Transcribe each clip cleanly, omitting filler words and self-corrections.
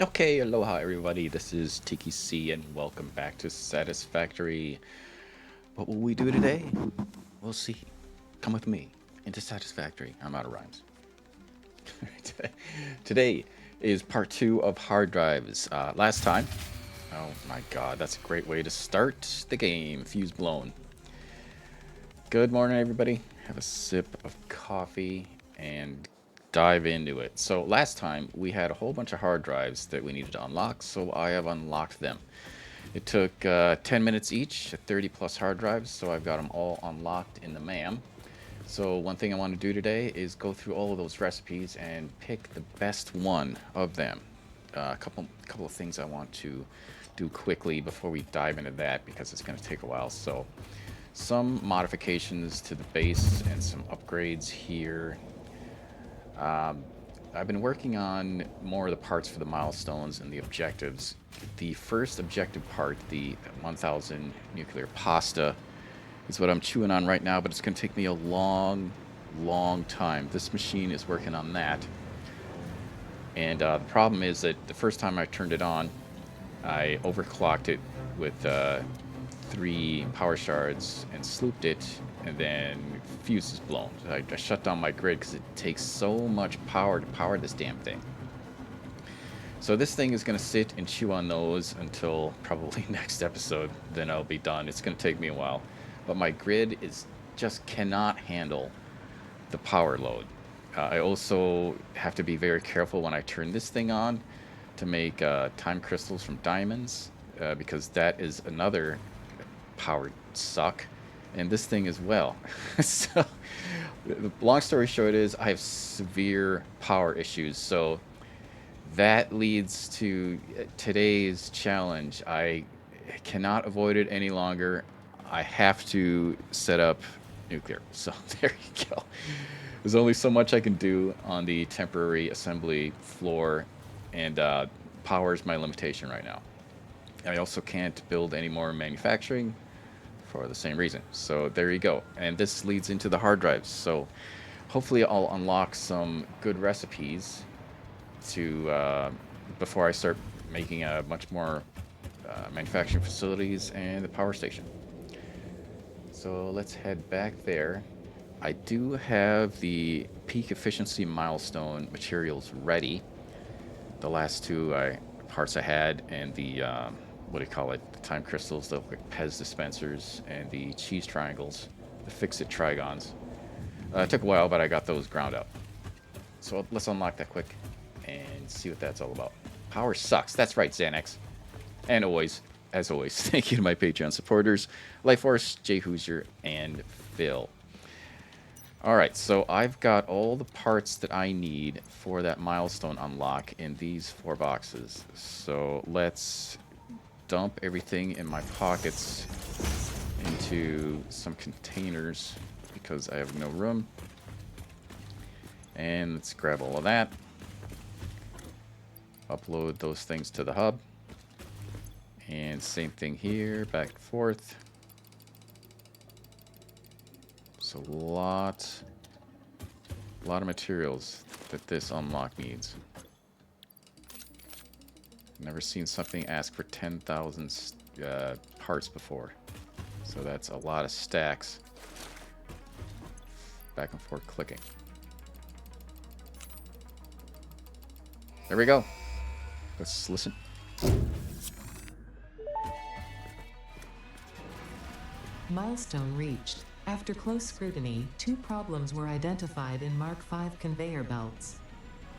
Okay, aloha everybody, this is Tiki C and welcome back to Satisfactory. What will we do today? We'll see. Come with me into Satisfactory. I'm out of rhymes. Today is part 2 of hard drives. Last time, oh my god, that's a great way to start the game. Fuse blown. Good morning everybody. Have a sip of coffee and dive into it. So last time we had a whole bunch of hard drives that we needed to unlock, so I have unlocked them. It took 10 minutes each, 30 plus hard drives, so I've got them all unlocked in the MAM. So one thing I want to do today is go through all of those recipes and pick the best one of them. A couple of things I want to do quickly before we dive into that because it's going to take a while. So some modifications to the base and some upgrades here. I've been working on more of the parts for the milestones and the objectives. The first objective part, the 1000 nuclear pasta, is what I'm chewing on right now, but it's going to take me a long time. This machine is working on that. And the problem is that the first time I turned it on, I overclocked it with 3 power shards and slooped it, and then fuse is blown. I shut down my grid because it takes so much power to power this damn thing. So this thing is going to sit and chew on those until probably next episode. Then I'll be done. It's going to take me a while. But my grid just cannot handle the power load. I also have to be very careful when I turn this thing on to make time crystals from diamonds, because that is another power suck, and this thing as well. So the long story short is I have severe power issues, so that leads to today's challenge. I cannot avoid it any longer. I have to set up nuclear. So there you go. There's only so much I can do on the temporary assembly floor, and power is my limitation right now. I also can't build any more manufacturing for the same reason. So there you go. And this leads into the hard drives. So hopefully I'll unlock some good recipes to before I start making a much more manufacturing facilities and the power station. So let's head back there. I do have the peak efficiency milestone materials ready. The last 2 parts I had, and the what do you call it? The time crystals, the Pez dispensers, and the cheese triangles, the fix-it trigons. It took a while, but I got those ground up. So let's unlock that quick and see what that's all about. Power sucks. That's right, Xanax. And always, as always, thank you to my Patreon supporters, Lifeforce, Jay Hoosier, and Phil. All right, so I've got all the parts that I need for that milestone unlock in these 4 boxes. So let's dump everything in my pockets into some containers because I have no room. And let's grab all of that. Upload those things to the hub. And same thing here, back and forth. So a lot of materials that this unlock needs. Never seen something ask for 10,000 parts before. So that's a lot of stacks. Back and forth clicking. There we go. Let's listen. Milestone reached. After close scrutiny, 2 problems were identified in Mark V conveyor belts.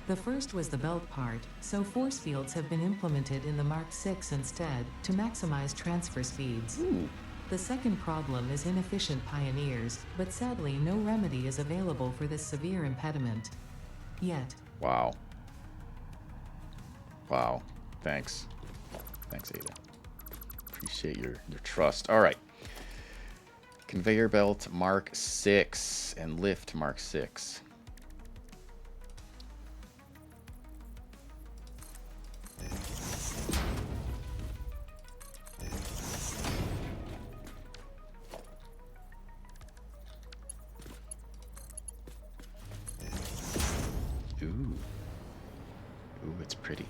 The first was the belt part, so force fields have been implemented in the Mark VI instead, to maximize transfer speeds. Ooh. The second problem is inefficient pioneers, but sadly no remedy is available for this severe impediment. Yet. Wow. Wow. Thanks. Thanks, Ada. Appreciate your trust. All right. Conveyor belt Mark 6 and lift Mark 6. Ooh. Ooh, it's pretty.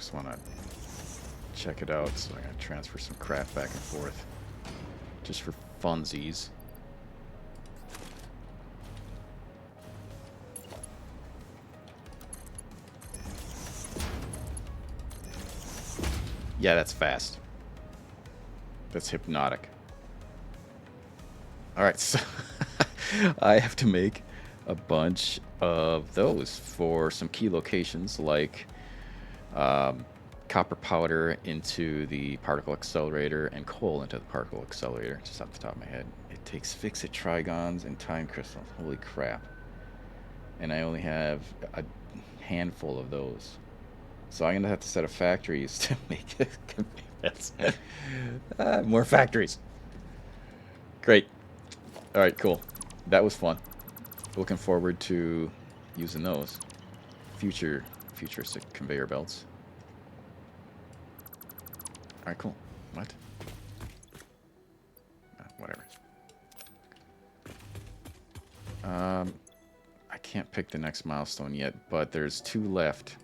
just want to check it out, so I'm going to transfer some crap back and forth just for funsies. Yeah, that's fast. That's hypnotic. Alright, so I have to make a bunch of those for some key locations, like copper powder into the particle accelerator and coal into the particle accelerator, just off the top of my head. It takes fixit trigons and time crystals. Holy crap. And I only have a handful of those. So I'm going to have to set up factories to make it. More factories. Great. All right, cool. That was fun. Looking forward to using those. Futuristic conveyor belts. All right, cool. What? Whatever. I can't pick the next milestone yet, but there's 2 left.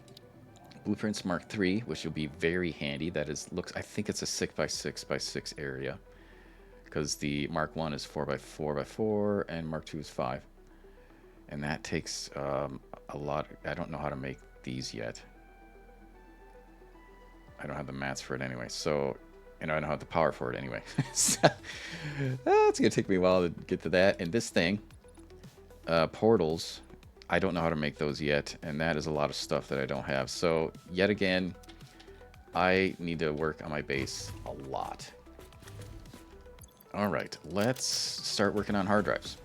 Blueprints Mark III, which will be very handy. That is, I think it's a 6x6x6 area, because the Mark 1 is 4x4x4 and Mark 2 is 5. And that takes a lot. I don't know how to make these yet. I don't have the mats for it anyway, so, and I don't have the power for it anyway. So, it's gonna take me a while to get to that. And this thing, portals, I don't know how to make those yet, and that is a lot of stuff that I don't have. So, yet again, I need to work on my base a lot. Alright, let's start working on hard drives.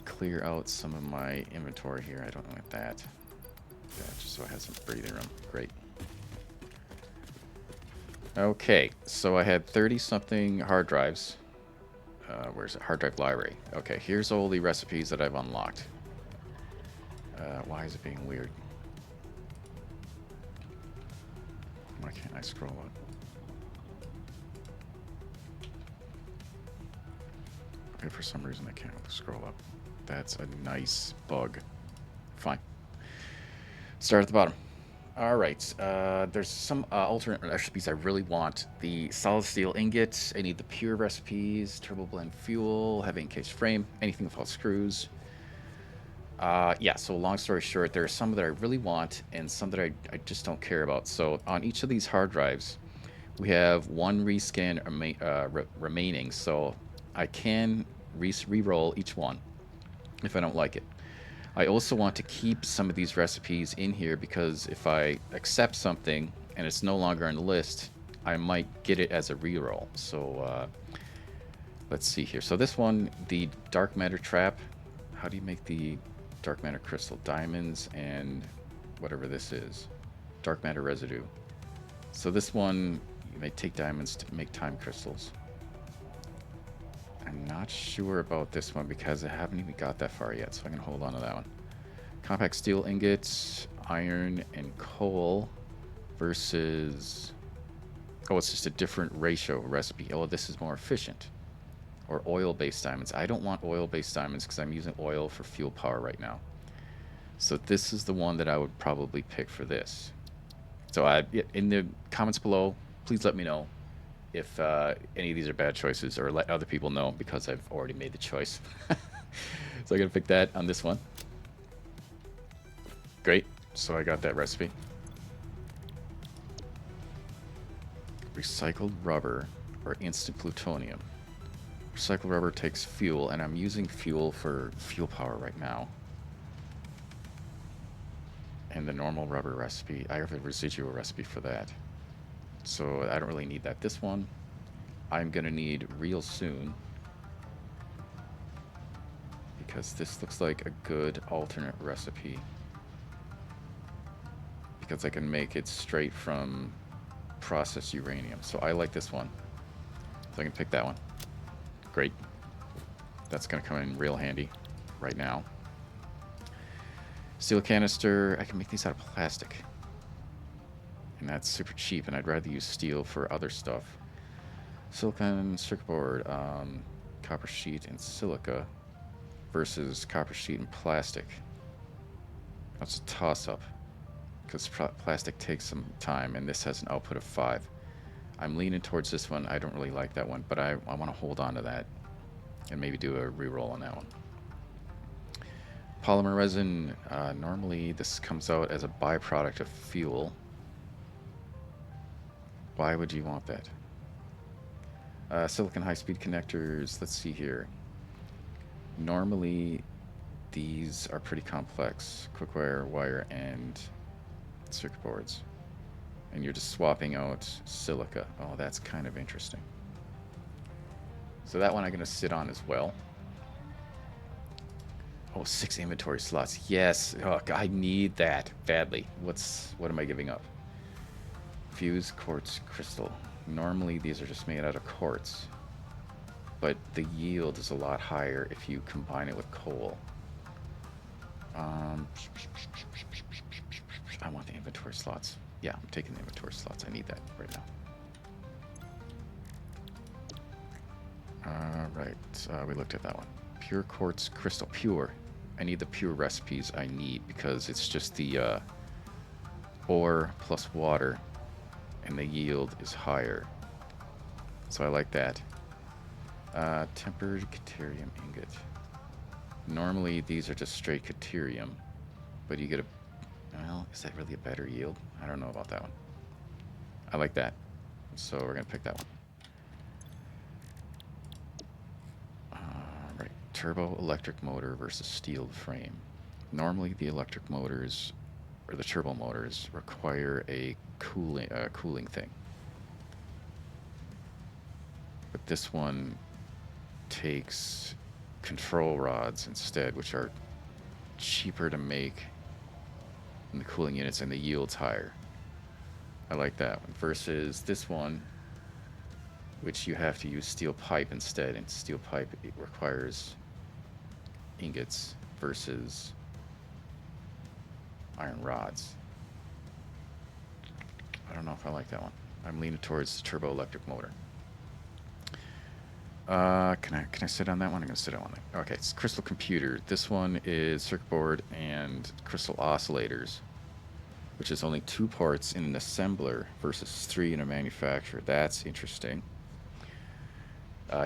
Clear out some of my inventory here. I don't want that. Yeah, just so I have some breathing room. Great. Okay, so I had 30-something hard drives. Where's it? Hard drive library. Okay, here's all the recipes that I've unlocked. Why is it being weird? Why can't I scroll up? Okay, for some reason I can't scroll up. That's a nice bug. Fine. Start at the bottom. All right. There's some alternate recipes I really want. The solid steel ingots. I need the pure recipes. Turbo blend fuel. Heavy encased frame. Anything without screws. Yeah, so long story short, there are some that I really want and some that I just don't care about. So on each of these hard drives, we have 1 rescan remaining. So I can re-roll each one if I don't like it. I also want to keep some of these recipes in here because if I accept something and it's no longer on the list, I might get it as a reroll. So let's see here. So this one, the dark matter trap. How do you make the dark matter crystal? Diamonds and whatever this is. Dark matter residue. So this one, you may take diamonds to make time crystals. I'm not sure about this one because I haven't even got that far yet, so I'm going to hold on to that one. Compact steel ingots, iron, and coal versus... Oh, it's just a different ratio recipe. Oh, this is more efficient. Or oil-based diamonds. I don't want oil-based diamonds because I'm using oil for fuel power right now. So this is the one that I would probably pick for this. So in the comments below, please let me know if any of these are bad choices, or let other people know because I've already made the choice. So I'm going to pick that on this one. Great. So I got that recipe. Recycled rubber or instant plutonium. Recycled rubber takes fuel, and I'm using fuel for fuel power right now. And the normal rubber recipe, I have a residual recipe for that. So I don't really need that. This one, I'm going to need real soon. Because this looks like a good alternate recipe. Because I can make it straight from processed uranium. So I like this one. So I can pick that one. Great. That's going to come in real handy right now. Steel canister. I can make these out of plastic. And that's super cheap, and I'd rather use steel for other stuff. Silicon circuit board, copper sheet and silica versus copper sheet and plastic. That's a toss-up. because plastic takes some time, and this has an output of 5. I'm leaning towards this one. I don't really like that one, but I want to hold on to that and maybe do a reroll on that one. Polymer resin, normally this comes out as a byproduct of fuel. Why would you want that? Silicon high-speed connectors, let's see here. Normally, these are pretty complex. Quick wire, and circuit boards. And you're just swapping out silica. Oh, that's kind of interesting. So that one I'm going to sit on as well. Oh, 6 inventory slots. Yes. Oh, I need that badly. What am I giving up? Fuse, quartz, crystal. Normally these are just made out of quartz, but the yield is a lot higher if you combine it with coal. I want the inventory slots. Yeah, I'm taking the inventory slots. I need that right now. Alright, we looked at that one. Pure quartz crystal. Pure. I need the pure recipes I need because it's just the ore plus water, and the yield is higher. So I like that. Tempered Caterium ingot. Normally these are just straight Caterium, but you get a... Well, is that really a better yield? I don't know about that one. I like that. So we're going to pick that one. Right. Turbo electric motor versus steel frame. Normally the electric motors, or the turbo motors, require a cooling thing. But this one takes control rods instead, which are cheaper to make than the cooling units, and the yield's higher. I like that one. Versus this one, which you have to use steel pipe instead, and steel pipe, it requires ingots versus iron rods. I don't know if I like that one. I'm leaning towards the turbo electric motor. Can I sit on that one? I'm gonna sit on that. Okay, it's crystal computer. This one is circuit board and crystal oscillators, which is only 2 parts in an assembler versus 3 in a manufacturer. That's interesting.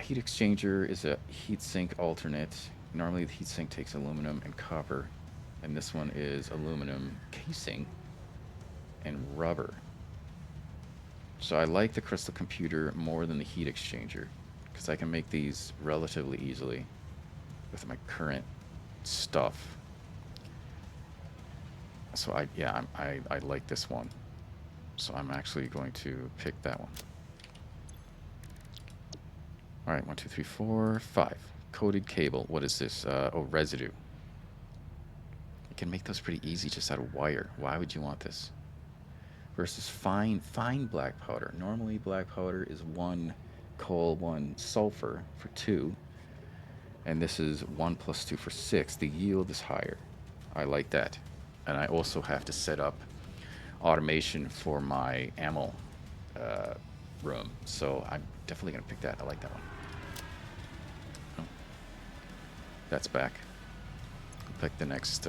Heat exchanger is a heat sink alternate. Normally the heat sink takes aluminum and copper, and this one is aluminum casing and rubber. So I like the crystal computer more than the heat exchanger, because I can make these relatively easily with my current stuff. So I like this one. So I'm actually going to pick that one. All right, 1, 2, 3, 4, 5. Coated cable. What is this? Oh, residue. You can make those pretty easy just out of wire. Why would you want this? Versus fine black powder. Normally black powder is 1 coal, 1 sulfur for 2. And this is 1 plus 2 for 6. The yield is higher. I like that. And I also have to set up automation for my ammo room. So I'm definitely going to pick that. I like that one. Oh. That's back. I'll pick the next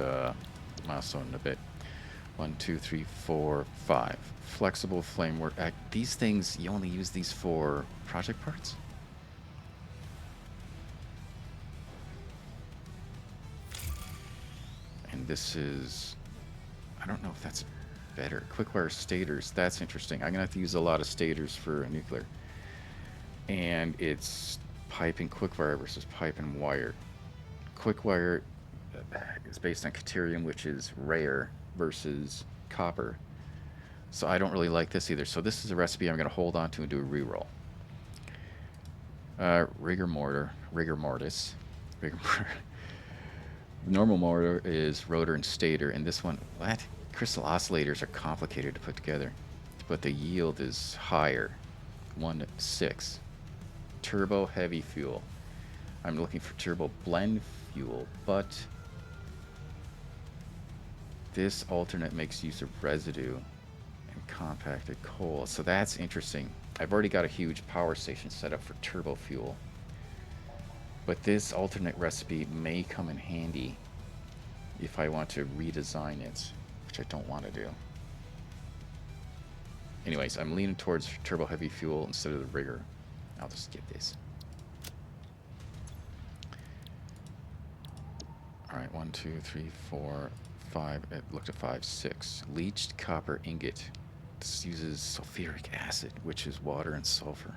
milestone in a bit. 1, 2, 3, 4, 5. Flexible flame work. These things, you only use these for project parts? And this is... I don't know if that's better. Quickwire stators. That's interesting. I'm going to have to use a lot of stators for nuclear. And it's pipe and quickwire versus pipe and wire. Quickwire is based on Caterium, which is rare, versus copper. So I don't really like this either. So this is a recipe I'm going to hold on to and do a reroll. Rigor mortis. Normal mortar is rotor and stator, and this one, what? Crystal oscillators are complicated to put together, but the yield is higher. 1 to 6. Turbo heavy fuel. I'm looking for turbo blend fuel, but this alternate makes use of residue and compacted coal. So that's interesting. I've already got a huge power station set up for turbo fuel, but this alternate recipe may come in handy if I want to redesign it, which I don't want to do. Anyways, I'm leaning towards turbo heavy fuel instead of the rigger. I'll just get this. Alright, 1, 2, 3, 4, 5. It looked at 5, 6. Leached copper ingot. This uses sulfuric acid, which is water and sulfur.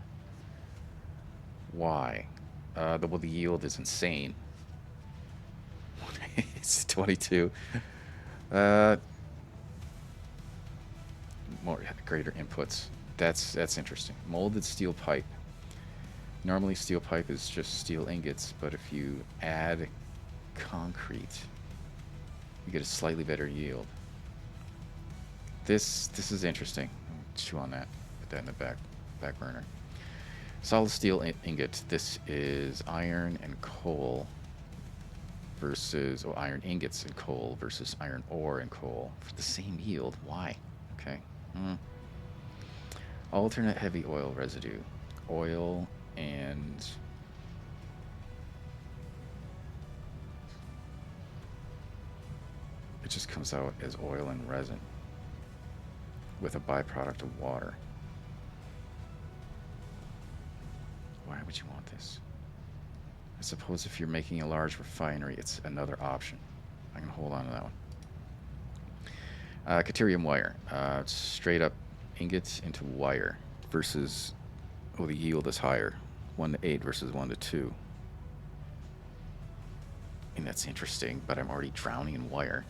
Why? Well, the yield is insane. It's 22. More greater inputs. That's interesting. Molded steel pipe. Normally steel pipe is just steel ingots, but if you add concrete, you get a slightly better yield. This is interesting. Chew on that. Put that in the back burner. Solid steel ingot. This is iron and coal versus iron ingots and coal versus iron ore and coal for the same yield. Why? Okay. Alternate heavy oil residue. Oil and it just comes out as oil and resin with a byproduct of water. Why would you want this? I suppose if you're making a large refinery, it's another option. I'm going to hold on to that one. Caterium wire. Straight up ingots into wire versus, oh, the yield is higher. 1 to 8 versus 1 to 2. And that's interesting, but I'm already drowning in wire.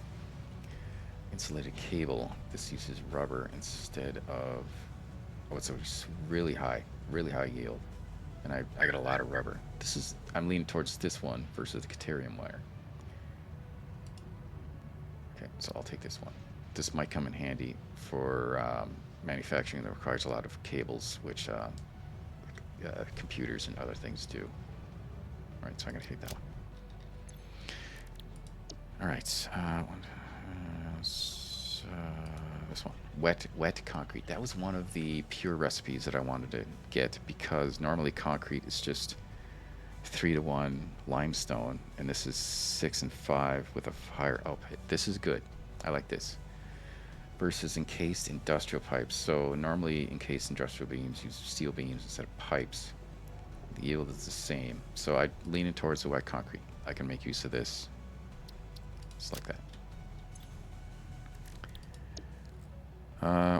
Insulated cable. This uses rubber instead of, oh, it's a really high yield. And I got a lot of rubber. I'm leaning towards this one versus the caterium wire. Okay, so I'll take this one. This might come in handy for manufacturing that requires a lot of cables, which computers and other things do. All right, so I'm going to take that one. All right, this one, wet concrete. That was one of the pure recipes that I wanted to get because normally concrete is just 3-to-1 limestone, and this is 6 and 5 with a higher output. This is good. I like this. Versus encased industrial pipes. So normally encased industrial beams use steel beams instead of pipes. The yield is the same. So I lean in towards the wet concrete. I can make use of this. Just like that.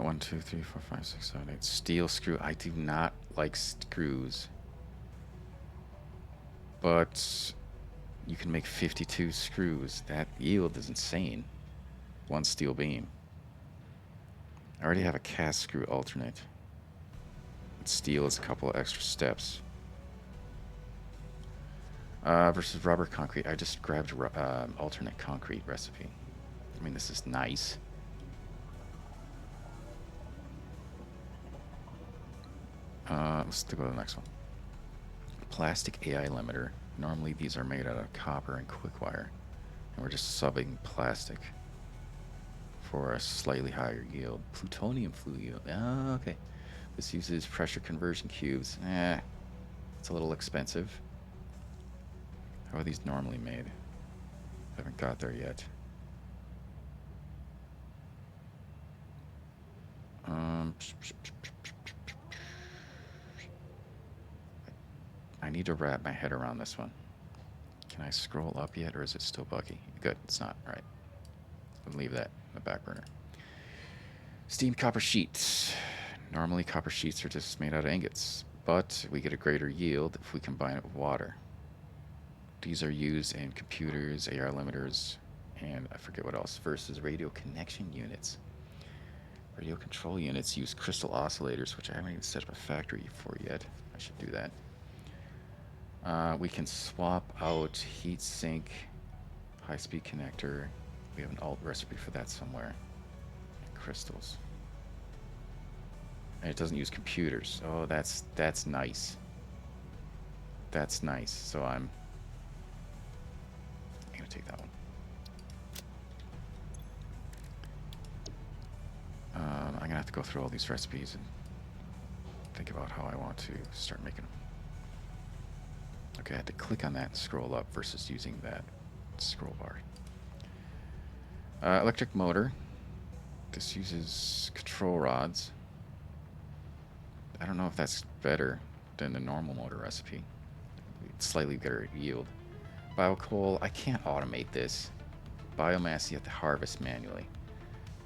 1, 2, 3, 4, 5, 6, 7, 8. Steel screw. I do not like screws. But you can make 52 screws. That yield is insane. 1 steel beam. I already have a cast screw alternate. Steel is a couple of extra steps. Versus rubber concrete. I just grabbed alternate concrete recipe. I mean, this is nice. Let's go to the next one. Plastic AI limiter. Normally these are made out of copper and quick wire. And we're just subbing plastic for a slightly higher yield. Plutonium flue yield. Oh, okay. This uses pressure conversion cubes. It's a little expensive. How are these normally made? Haven't got there yet. I need to wrap my head around this one. Can I scroll up yet, or is it still buggy? Good, it's not. All right. I'll leave that in the back burner. Steamed copper sheets. Normally copper sheets are just made out of ingots, but we get a greater yield if we combine it with water. These are used in computers, AR limiters, and I forget what else, versus radio connection units. Radio control units use crystal oscillators, which I haven't even set up a factory for yet. I should do that. We can swap out heat sink, high-speed connector. We have an alt recipe for that somewhere. And crystals. And it doesn't use computers. Oh, that's nice. That's nice. So I'm gonna take that one. I'm gonna have to go through all these recipes and think about how I want to start making them. Okay, I had to click on that and scroll up versus using that scroll bar. Electric motor. This uses control rods. I don't know if that's better than the normal motor recipe. Slightly better yield. Biocoal, I can't automate this. Biomass, you have to harvest manually.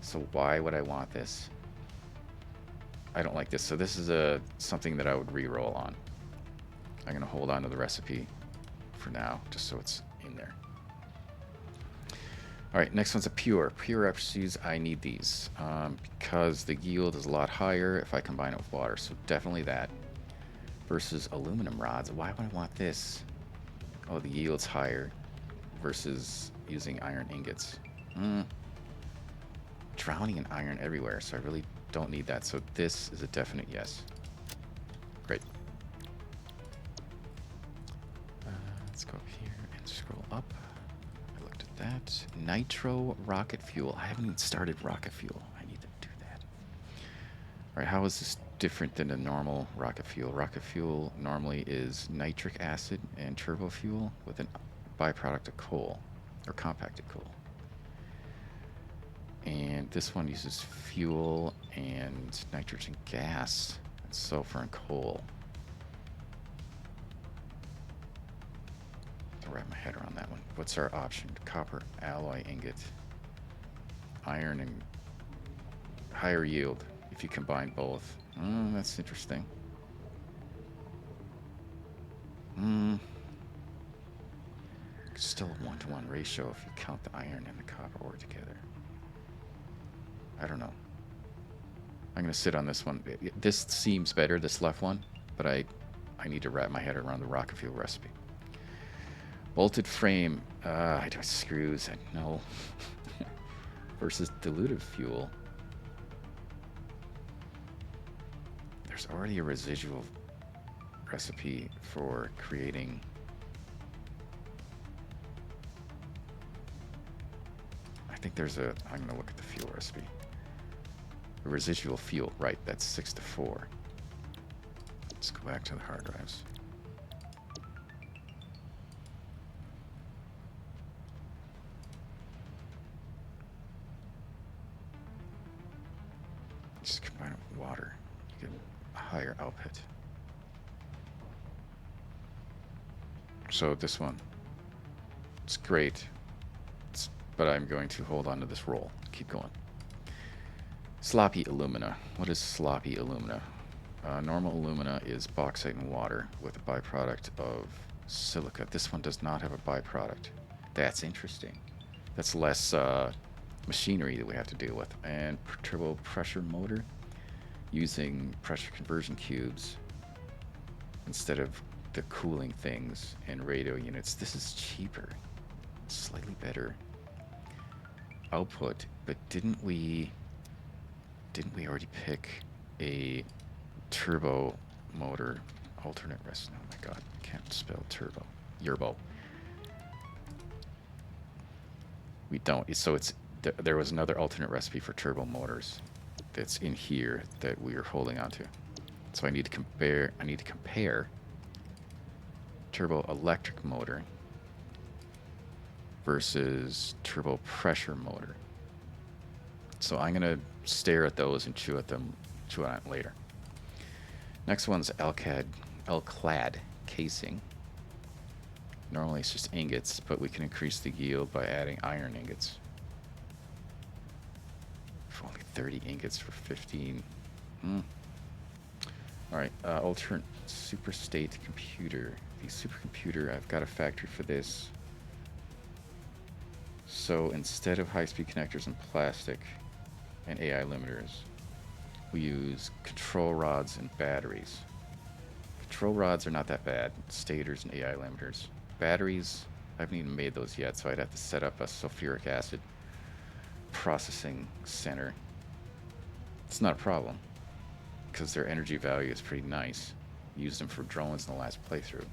So why would I want this? I don't like this. So this is something that I would re-roll on. I'm going to hold on to the recipe for now, just so it's in there. All right, next one's a pure. Pure recipes, I need these because the yield is a lot higher if I combine it with water. So definitely that. Versus aluminum rods. Why would I want this? Oh, the yield's higher versus using iron ingots. Drowning in iron everywhere, so I really don't need that. So this is a definite yes. Great. Let's go up here and scroll up. I looked at that. Nitro rocket fuel. I haven't even started rocket fuel. I need to do that. All right, how is this different than a normal rocket fuel? Rocket fuel normally is nitric acid and turbo fuel with a byproduct of coal, or compacted coal. And this one uses fuel and nitrogen gas and sulfur and coal. I'll wrap my head around that one. What's our option? Copper alloy ingot. Iron and higher yield if you combine both. That's interesting. Still a 1-to-1 ratio if you count the iron and the copper ore together. I don't know. I'm going to sit on this one. This seems better, this left one, but I need to wrap my head around the rocket fuel recipe. Bolted frame. I do screws. No. Versus dilutive fuel. There's already a residual recipe for creating. I think there's a. I'm going to look at the fuel recipe. The residual fuel, right? That's 6-4. Let's go back to the hard drives. Just combine it with water. You get a higher output. So this one, it's great, but I'm going to hold on to this roll. Keep going. Sloppy alumina. What is sloppy alumina? Normal alumina is bauxite and water with a byproduct of silica. This one does not have a byproduct. That's interesting. That's less machinery that we have to deal with. And turbo pressure motor using pressure conversion cubes instead of the cooling things and radio units. This is cheaper, slightly better output, but didn't we already pick a turbo motor alternate rest? Oh my god, I can't spell turbo. Yerbo. We don't. So it's there was another alternate recipe for turbo motors that's in here that we are holding on to. So I need to compare turbo electric motor versus turbo pressure motor. So I'm going to stare at those and chew on it later. Next one's L-clad casing. Normally it's just ingots, but we can increase the yield by adding iron ingots. For only 30 ingots for 15. Alright, alternate superstate computer. The supercomputer, I've got a factory for this. So instead of high-speed connectors and plastic and AI limiters, we use control rods and batteries. Control rods are not that bad. Stators and AI limiters. Batteries, I haven't even made those yet, so I'd have to set up a sulfuric acid processing center. It's not a problem, because their energy value is pretty nice. Used them for drones in the last playthrough.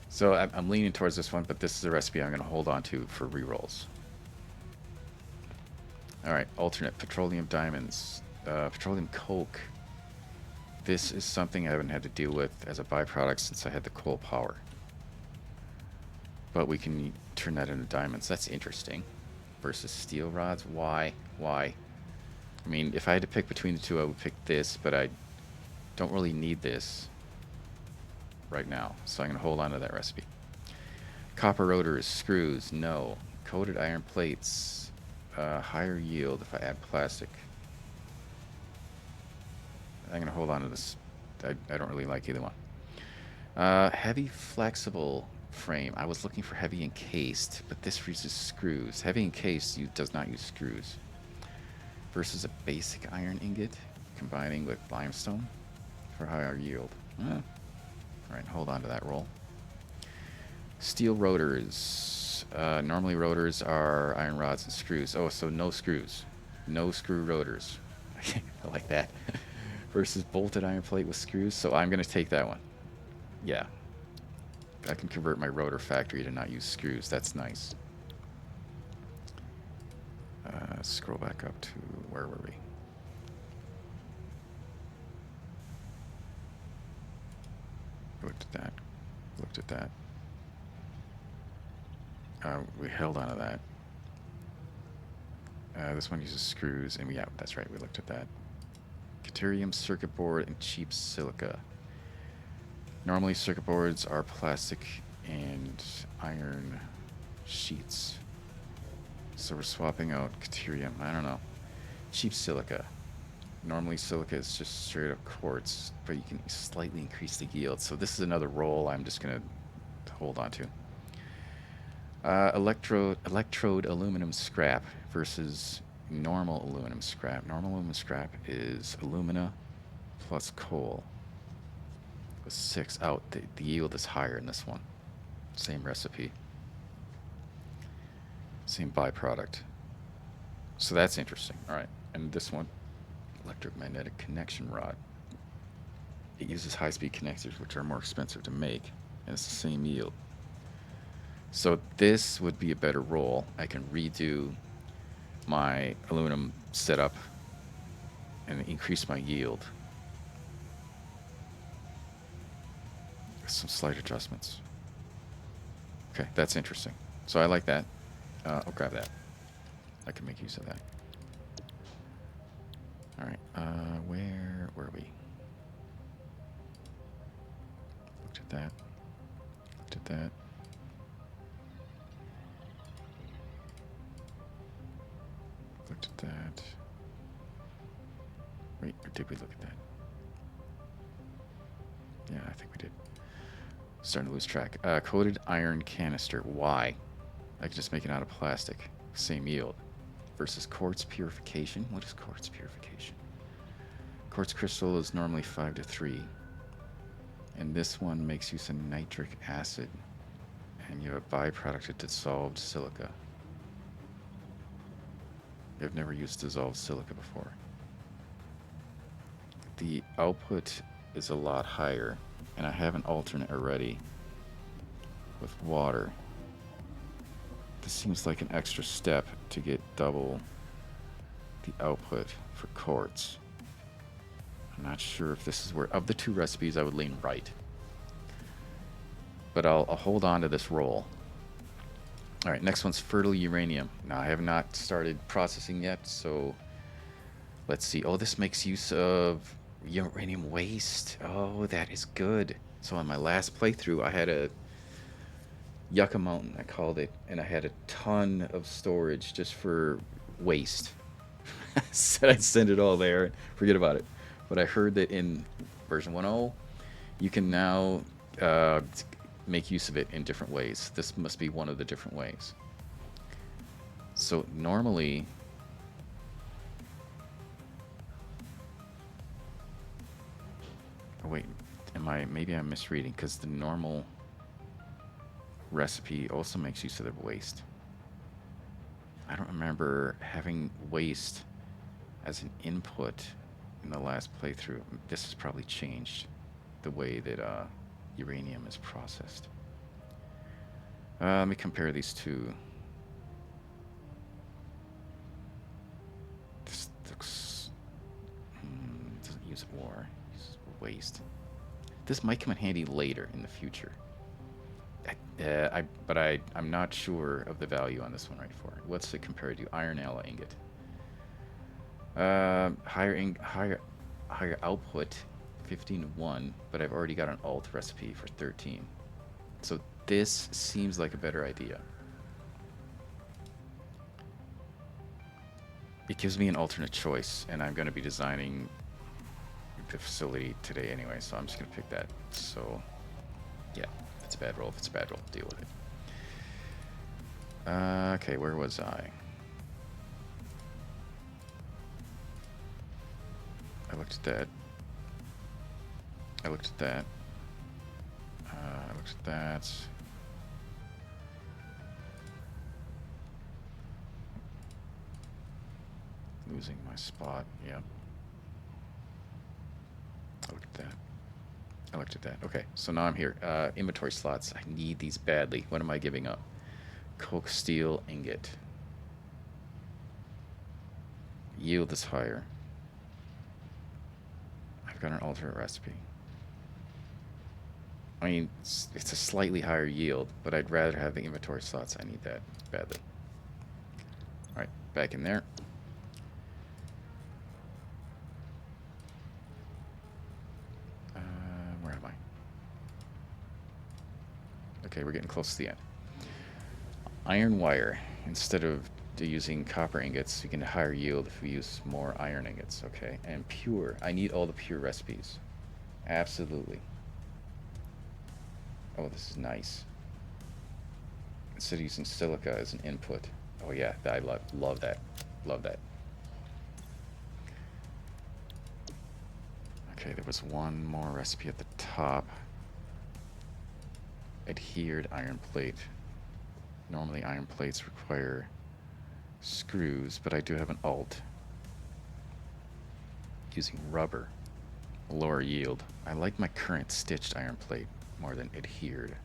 So I'm leaning towards this one, but this is a recipe I'm going to hold on to for rerolls. Alright, alternate petroleum diamonds. Petroleum coke. This is something I haven't had to deal with as a byproduct since I had the coal power. But we can turn that into diamonds. That's interesting. Versus steel rods. Why? I mean, if I had to pick between the two, I would pick this, but I don't really need this right now, so I'm going to hold on to that recipe. Copper rotors, screws, no. Coated iron plates, higher yield if I add plastic. I'm going to hold on to this. I don't really like either one. Heavy flexible frame. I was looking for heavy encased, but this uses screws. Heavy encased does not use screws. Versus a basic iron ingot, combining with limestone for higher yield. Alright, hold on to that roll. Steel rotors. Normally rotors are iron rods and screws. Oh, so no screws. No screw rotors. I like that. Versus bolted iron plate with screws. So I'm going to take that one. Yeah. I can convert my rotor factory to not use screws. That's nice. Scroll back up to, where were we? Looked at that. Looked at that. We held on to that. This one uses screws, and yeah, that's right, we looked at that. Deuterium circuit board and cheap silica. Normally circuit boards are plastic and iron sheets. So we're swapping out deuterium. I don't know. Cheap silica. Normally silica is just straight up quartz, but you can slightly increase the yield. So this is another roll I'm just going to hold on to. Electrode aluminum scrap versus normal aluminum scrap. Normal aluminum scrap is alumina plus coal. With 6 out, the yield is higher in this one. Same recipe. Same byproduct. So that's interesting. All right, and this one, electromagnetic connection rod. It uses high-speed connectors, which are more expensive to make, and it's the same yield. So this would be a better roll. I can redo my aluminum setup and increase my yield. Some slight adjustments. Okay, that's interesting. So I like that. I'll grab that. I can make use of that. All right, where were we? Looked at that. Looked at that. Looked at that. Wait, or did we look at that? Yeah, I think we did. Starting to lose track. Coated iron canister. Why? I can just make it out of plastic. Same yield. Versus quartz purification. What is quartz purification? Quartz crystal is normally 5 to 3. And this one makes use of nitric acid. And you have a byproduct of dissolved silica. I've never used dissolved silica before. The output is a lot higher. And I have an alternate already with water. This seems like an extra step to get double the output for quartz. I'm not sure if this is where, of the two recipes, I would lean right. But I'll hold on to this roll. All right, next one's fertile uranium. Now, I have not started processing yet, so let's see. Oh, this makes use of uranium waste. Oh, that is good. So on my last playthrough, I had a Yucca Mountain, I called it, and I had a ton of storage just for waste. I said I'd send it all there and forget about it. But I heard that in version 1.0, you can now make use of it in different ways. This must be one of the different ways. So normally, oh wait, maybe I'm misreading, because the normal recipe also makes use of the waste. I don't remember having waste as an input in the last playthrough. This has probably changed the way that uranium is processed. Let me compare these two. This looks... doesn't use ore, it uses waste. This might come in handy later in the future. But I'm not sure of the value on this one right for. What's it compared to? Iron alloy ingot. Higher output, 15-1, but I've already got an alt recipe for 13. So this seems like a better idea. It gives me an alternate choice, and I'm going to be designing the facility today anyway, so I'm just going to pick that. So, yeah, if it's a bad roll, if it's a bad roll, deal with it. Okay, where was I? I looked at that. I looked at that. I looked at that. Losing my spot, yep. I looked at that. I looked at that. Okay, so now I'm here. Inventory slots. I need these badly. What am I giving up? Coke steel ingot. Yield is higher. I've got an alternate recipe. I mean, it's a slightly higher yield, but I'd rather have the inventory slots. I need that badly. Alright, back in there. Where am I? Okay, we're getting close to the end. Iron wire. Instead of using copper ingots, you can higher yield if we use more iron ingots, okay? And pure. I need all the pure recipes. Absolutely. Oh, this is nice. Instead of using silica as an input. Oh yeah, I love that. Love that. Okay, there was one more recipe at the top. Adhered iron plate. Normally iron plates require screws, but I do have an alt. Using rubber. Lower yield. I like my current stitched iron plate more than adhered.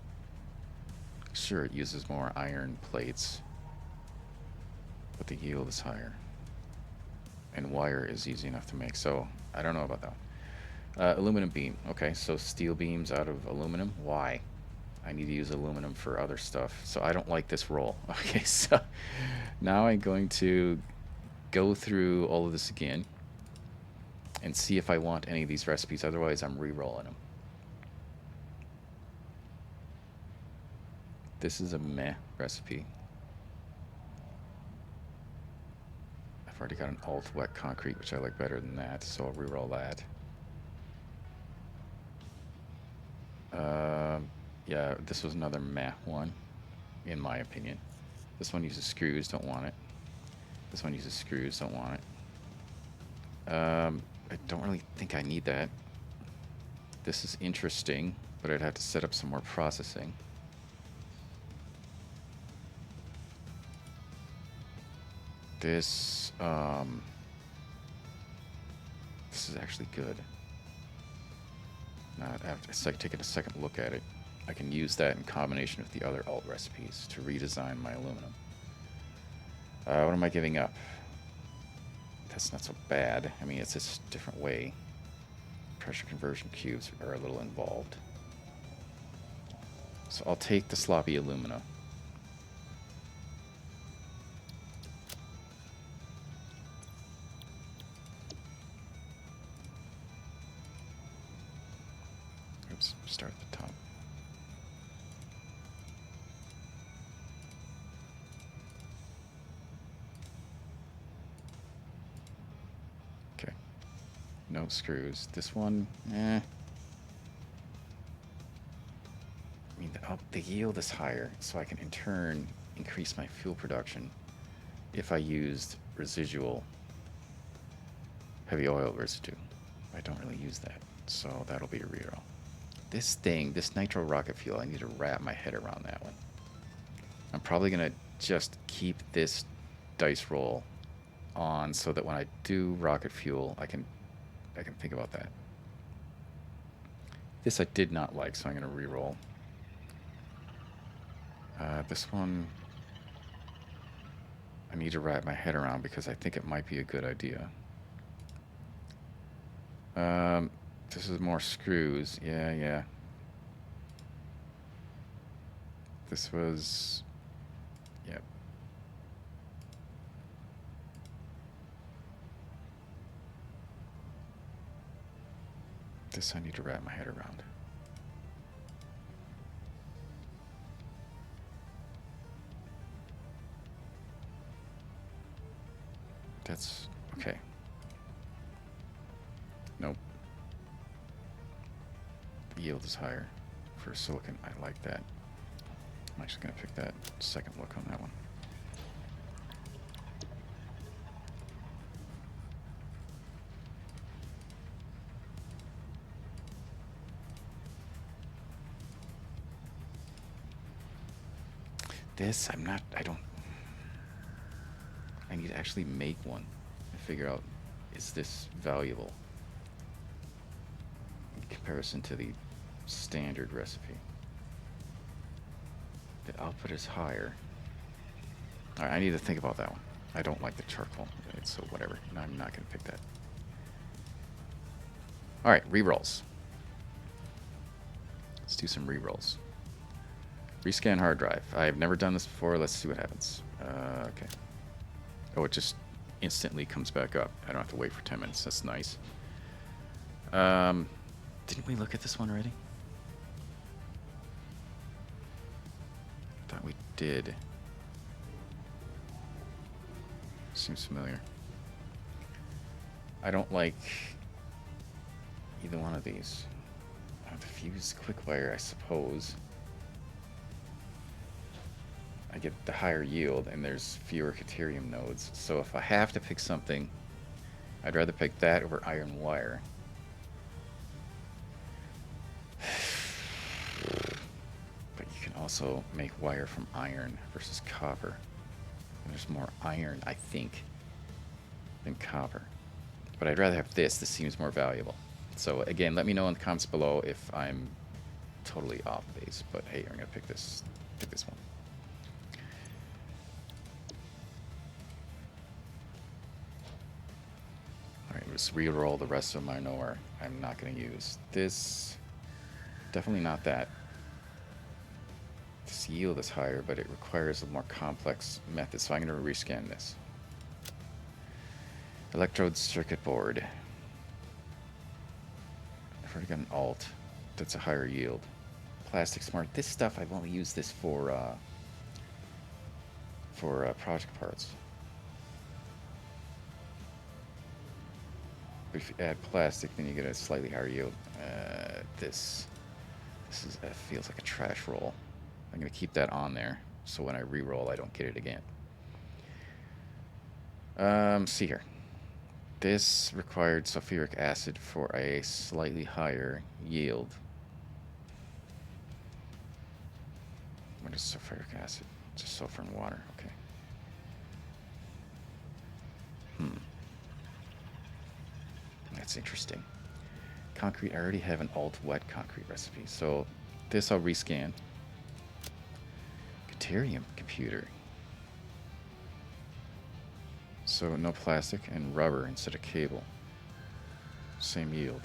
Sure, it uses more iron plates, but the yield is higher. And wire is easy enough to make, so I don't know about that one. Aluminum beam. Okay, so steel beams out of aluminum. Why? I need to use aluminum for other stuff, so I don't like this roll. Okay, so now I'm going to go through all of this again and see if I want any of these recipes. Otherwise, I'm re-rolling them. This is a meh recipe. I've already got an alt wet concrete, which I like better than that, so I'll re-roll that. Yeah, this was another meh one, in my opinion. This one uses screws, don't want it. This one uses screws, don't want it. I don't really think I need that. This is interesting, but I'd have to set up some more processing. This is actually good. Now, after taking a second look at it, I can use that in combination with the other alt recipes to redesign my aluminum. What am I giving up? That's not so bad. I mean, it's just a different way. Pressure conversion cubes are a little involved. So I'll take the sloppy alumina. Oops, start at the top. Okay. No screws. This one, eh. I mean, the yield is higher, so I can in turn increase my fuel production if I used residual heavy oil residue. I don't really use that, so that'll be a reroll. This thing, this nitro rocket fuel, I need to wrap my head around that one. I'm probably gonna just keep this dice roll on so that when I do rocket fuel, I can think about that. This I did not like, so I'm gonna reroll. This one I need to wrap my head around because I think it might be a good idea. This is more screws. Yeah. This was... Yep. This I need to wrap my head around. That's okay. Nope. Yield is higher for silicon. I like that. I'm actually going to pick that second look on that one. This, I need to actually make one and figure out, is this valuable in comparison to the standard recipe? The output is higher. All right, I need to think about that one. I don't like the charcoal, so whatever. No, I'm not going to pick that. All right, rerolls. Let's do some rerolls. Rescan hard drive. I've never done this before. Let's see what happens. Okay. Oh, it just instantly comes back up. I don't have to wait for 10 minutes. That's nice. Didn't we look at this one already? Thought we did. Seems familiar. I don't like either one of these. The fused quick-wire, I suppose. I get the higher yield, and there's fewer Caterium nodes. So if I have to pick something, I'd rather pick that over iron wire. But you can also make wire from iron versus copper. And there's more iron, I think, than copper. But I'd rather have this. This seems more valuable. So again, let me know in the comments below if I'm totally off base. But hey, I'm gonna pick this one. Alright, let's re-roll the rest of them. I know I'm not gonna use. This, definitely not that. This yield is higher, but it requires a more complex method, so I'm gonna rescan this. Electrode circuit board. I've already got an alt. That's a higher yield. Plastic Smart. This stuff, I've only used this for project parts. But if you add plastic, then you get a slightly higher yield. This feels like a trash roll. I'm gonna keep that on there, so when I re-roll, I don't get it again. See here. This required sulfuric acid for a slightly higher yield. What is sulfuric acid? Just sulfur and water. Okay. That's interesting. Concrete, I already have an alt wet concrete recipe, so this I'll rescan. Caterium computer. So no plastic and rubber instead of cable. Same yield.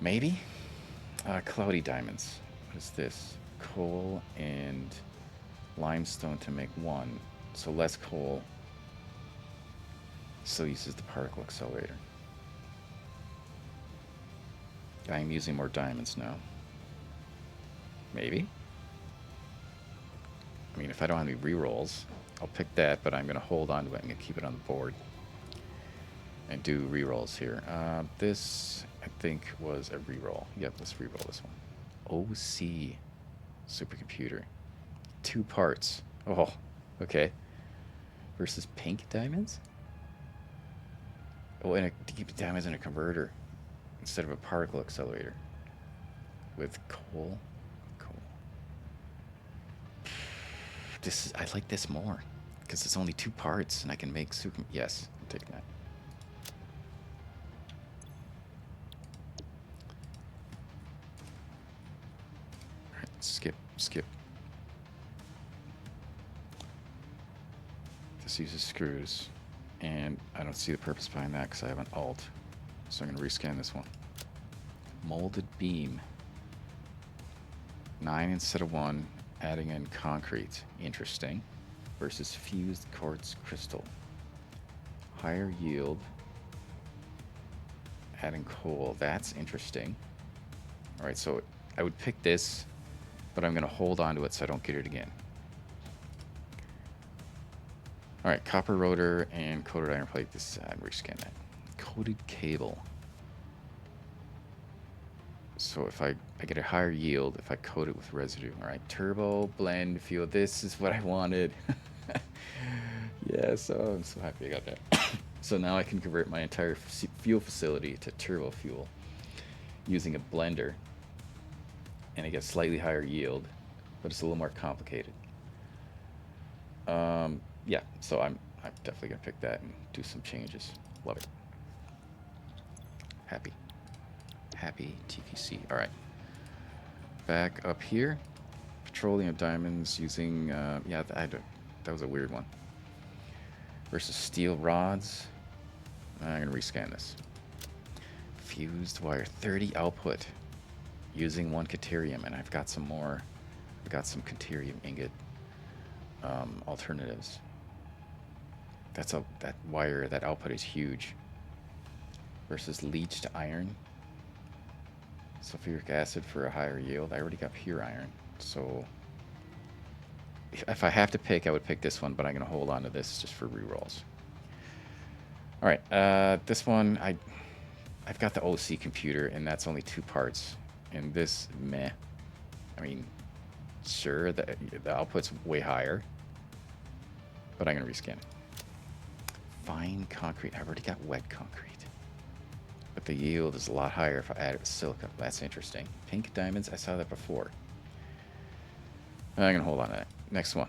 Maybe? Cloudy diamonds. What is this? Coal and limestone to make one. So less coal. Still uses the particle accelerator. I'm using more diamonds now. Maybe? I mean, if I don't have any rerolls, I'll pick that, but I'm going to hold on to it. I'm going to keep it on the board and do rerolls here. This, I think, was a reroll. Yep, let's reroll this one. OC supercomputer. 2 parts. Oh, okay. Versus pink diamonds? Oh, and deep diamonds in a converter instead of a particle accelerator. With coal. I like this more because it's only 2 parts and I can make super. Yes, I'm taking that. All right, skip. This uses screws, and I don't see the purpose behind that because I have an alt. So I'm going to rescan this one. Molded beam. 9 instead of 1. Adding in concrete. Interesting. Versus fused quartz crystal. Higher yield. Adding coal. That's interesting. All right, so I would pick this, but I'm going to hold on to it so I don't get it again. All right, copper rotor and coated iron plate. This I'd rescan that. Coated cable. So if I get a higher yield if I coat it with residue. All right, turbo, blend, fuel. This is what I wanted. Yeah, so I'm so happy I got that. So now I can convert my entire fuel facility to turbo fuel using a blender, and I get slightly higher yield, but it's a little more complicated. Yeah, so I'm definitely gonna pick that and do some changes. Love it. Happy TPC. All right, back up here. Petroleum diamonds using yeah, that was a weird one. Versus steel rods. I'm gonna rescan this. Fused wire, 30 output using 1 Caterium, and I've got some more. I've got some Caterium ingot alternatives. That wire, that output is huge. Versus leached iron. Sulfuric acid for a higher yield. I already got pure iron, so if I have to pick, I would pick this one, but I'm gonna hold on to this just for rerolls. All right, this one I've got the OC computer, and that's only 2 parts, and this meh. I mean, sure, the output's way higher, but I'm gonna rescan it. Fine concrete. I've already got wet concrete, but the yield is a lot higher if I add it with silica. That's interesting. Pink diamonds. I saw that before. I'm gonna hold on to that. Next one.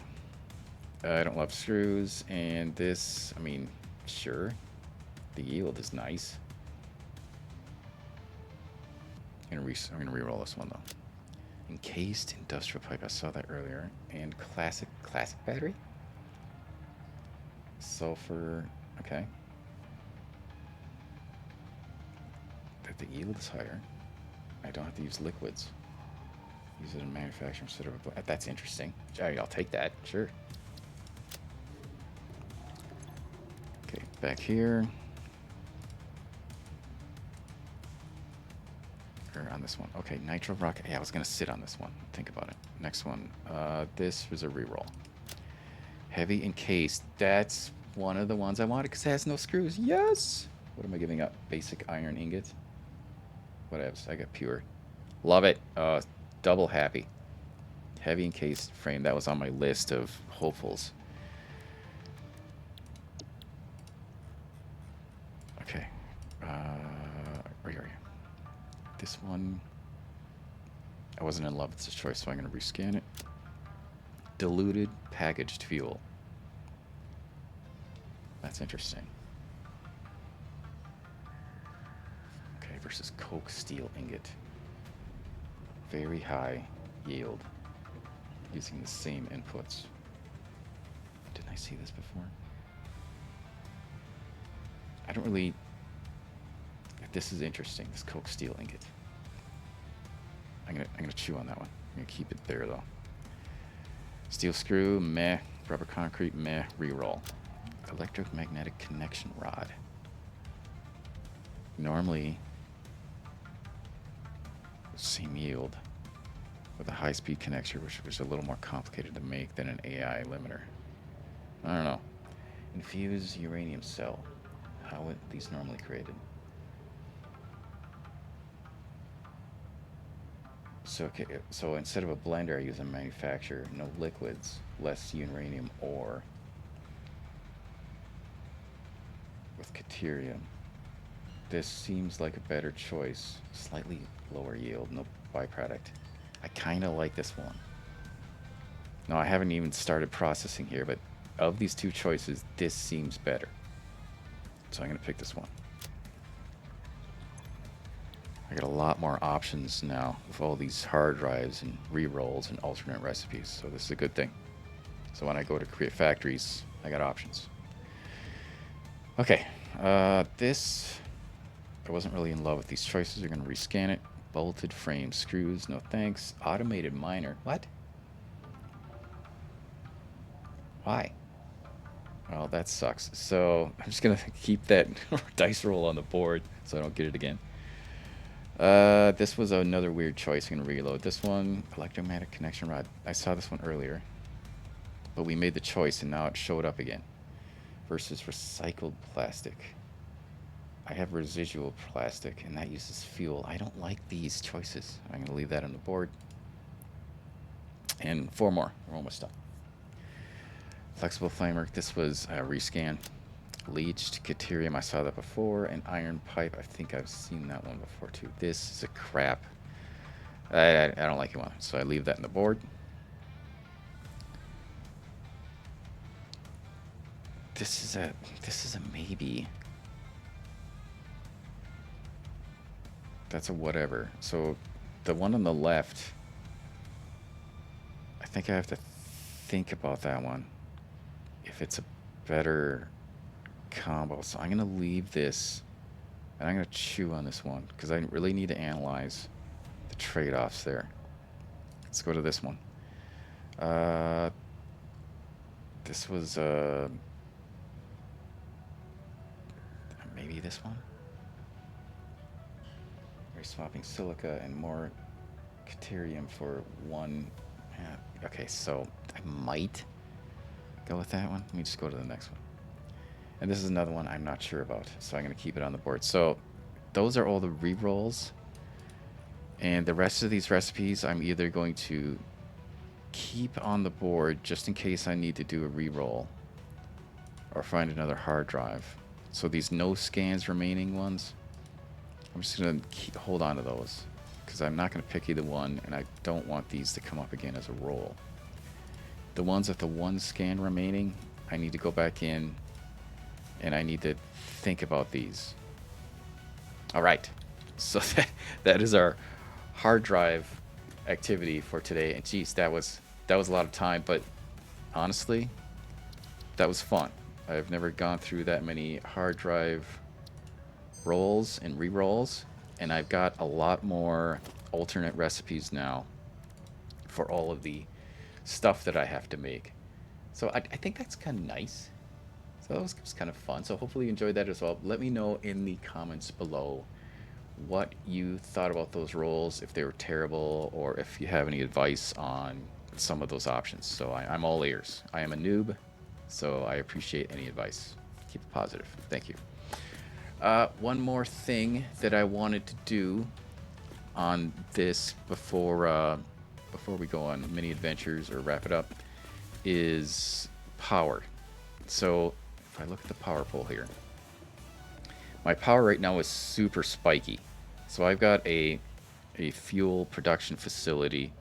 I don't love screws, and this. I mean, sure, the yield is nice. I'm gonna re-roll this one though. Encased industrial pipe. I saw that earlier. And classic battery. Sulfur. Okay. That the yield is higher. I don't have to use liquids. Use it in manufacturing instead of a. That's interesting. I'll take that. Sure. Okay, back here. Or on this one. Okay, nitro rock. Yeah, I was gonna sit on this one. Think about it. Next one. This was a reroll. Heavy encased. That's one of the ones I wanted because it has no screws. Yes. What am I giving up? Basic iron ingot. What else? I got pure. Love it. Double happy. Heavy encased frame. That was on my list of hopefuls. Okay. Where are you? This one. I wasn't in love with this choice, so I'm going to rescan it. Diluted packaged fuel. That's interesting. Okay, versus coke steel ingot. Very high yield using the same inputs. Didn't I see this before? I don't really. This is interesting. This coke steel ingot. I'm gonna chew on that one. I'm gonna keep it there though. Steel screw, meh. Rubber concrete, meh. Reroll. Electromagnetic connection rod. Normally, same yield with a high-speed connector, which was a little more complicated to make than an AI limiter. I don't know. Infused uranium cell. How are these normally created? So, okay, so instead of a blender, I use a manufacturer. No liquids, less uranium ore with Caterium. This seems like a better choice. Slightly lower yield, no byproduct. I kind of like this one. No, I haven't even started processing here, but of these 2 choices, this seems better. So I'm going to pick this one. I got a lot more options now with all these hard drives and re-rolls and alternate recipes, so this is a good thing. So when I go to create factories, I got options. Okay, this, I wasn't really in love with these choices. We're going to rescan it. Bolted frame screws, no thanks. Automated miner, what? Why? Well, that sucks. So I'm just gonna keep that dice roll on the board so I don't get it again. This was another weird choice. I'm gonna reload this one. Electromagnetic connection rod. I saw this one earlier, but we made the choice and now it showed up again. Versus recycled plastic. I have residual plastic and that uses fuel. I don't like these choices. I'm gonna leave that on the board. And 4 more. We're almost done. Flexible flamer. This was a rescan. Leached Caterium, I saw that before. And iron pipe, I think I've seen that one before too. This is a crap. I don't like it one, so I leave that in the board. This is a maybe. That's a whatever. So the one on the left, I think I have to think about that one. If it's a better combo. So I'm going to leave this and I'm going to chew on this one because I really need to analyze the trade-offs there. Let's go to this one. This was maybe this one. We're swapping silica and more Caterium for one. Okay, so I might go with that one. Let me just go to the next one. And this is another one I'm not sure about, so I'm going to keep it on the board. So those are all the re-rolls. And the rest of these recipes I'm either going to keep on the board just in case I need to do a re-roll or find another hard drive. So these no scans remaining ones, I'm just going to hold on to those because I'm not going to pick either one and I don't want these to come up again as a roll. The ones with the 1 scan remaining, I need to go back in and I need to think about these. All right, so that is our hard drive activity for today. And geez, that was a lot of time, but honestly, that was fun. I've never gone through that many hard drive rolls and re-rolls, and I've got a lot more alternate recipes now for all of the stuff that I have to make. So I think that's kind of nice. So that was kind of fun. So hopefully you enjoyed that as well. Let me know in the comments below what you thought about those rolls, if they were terrible, or if you have any advice on some of those options. So I'm all ears. I am a noob, so I appreciate any advice. Keep it positive. Thank you. One more thing that I wanted to do on this before we go on mini adventures or wrap it up is power. So if I look at the power pole here, my power right now is super spiky. So I've got a fuel production facility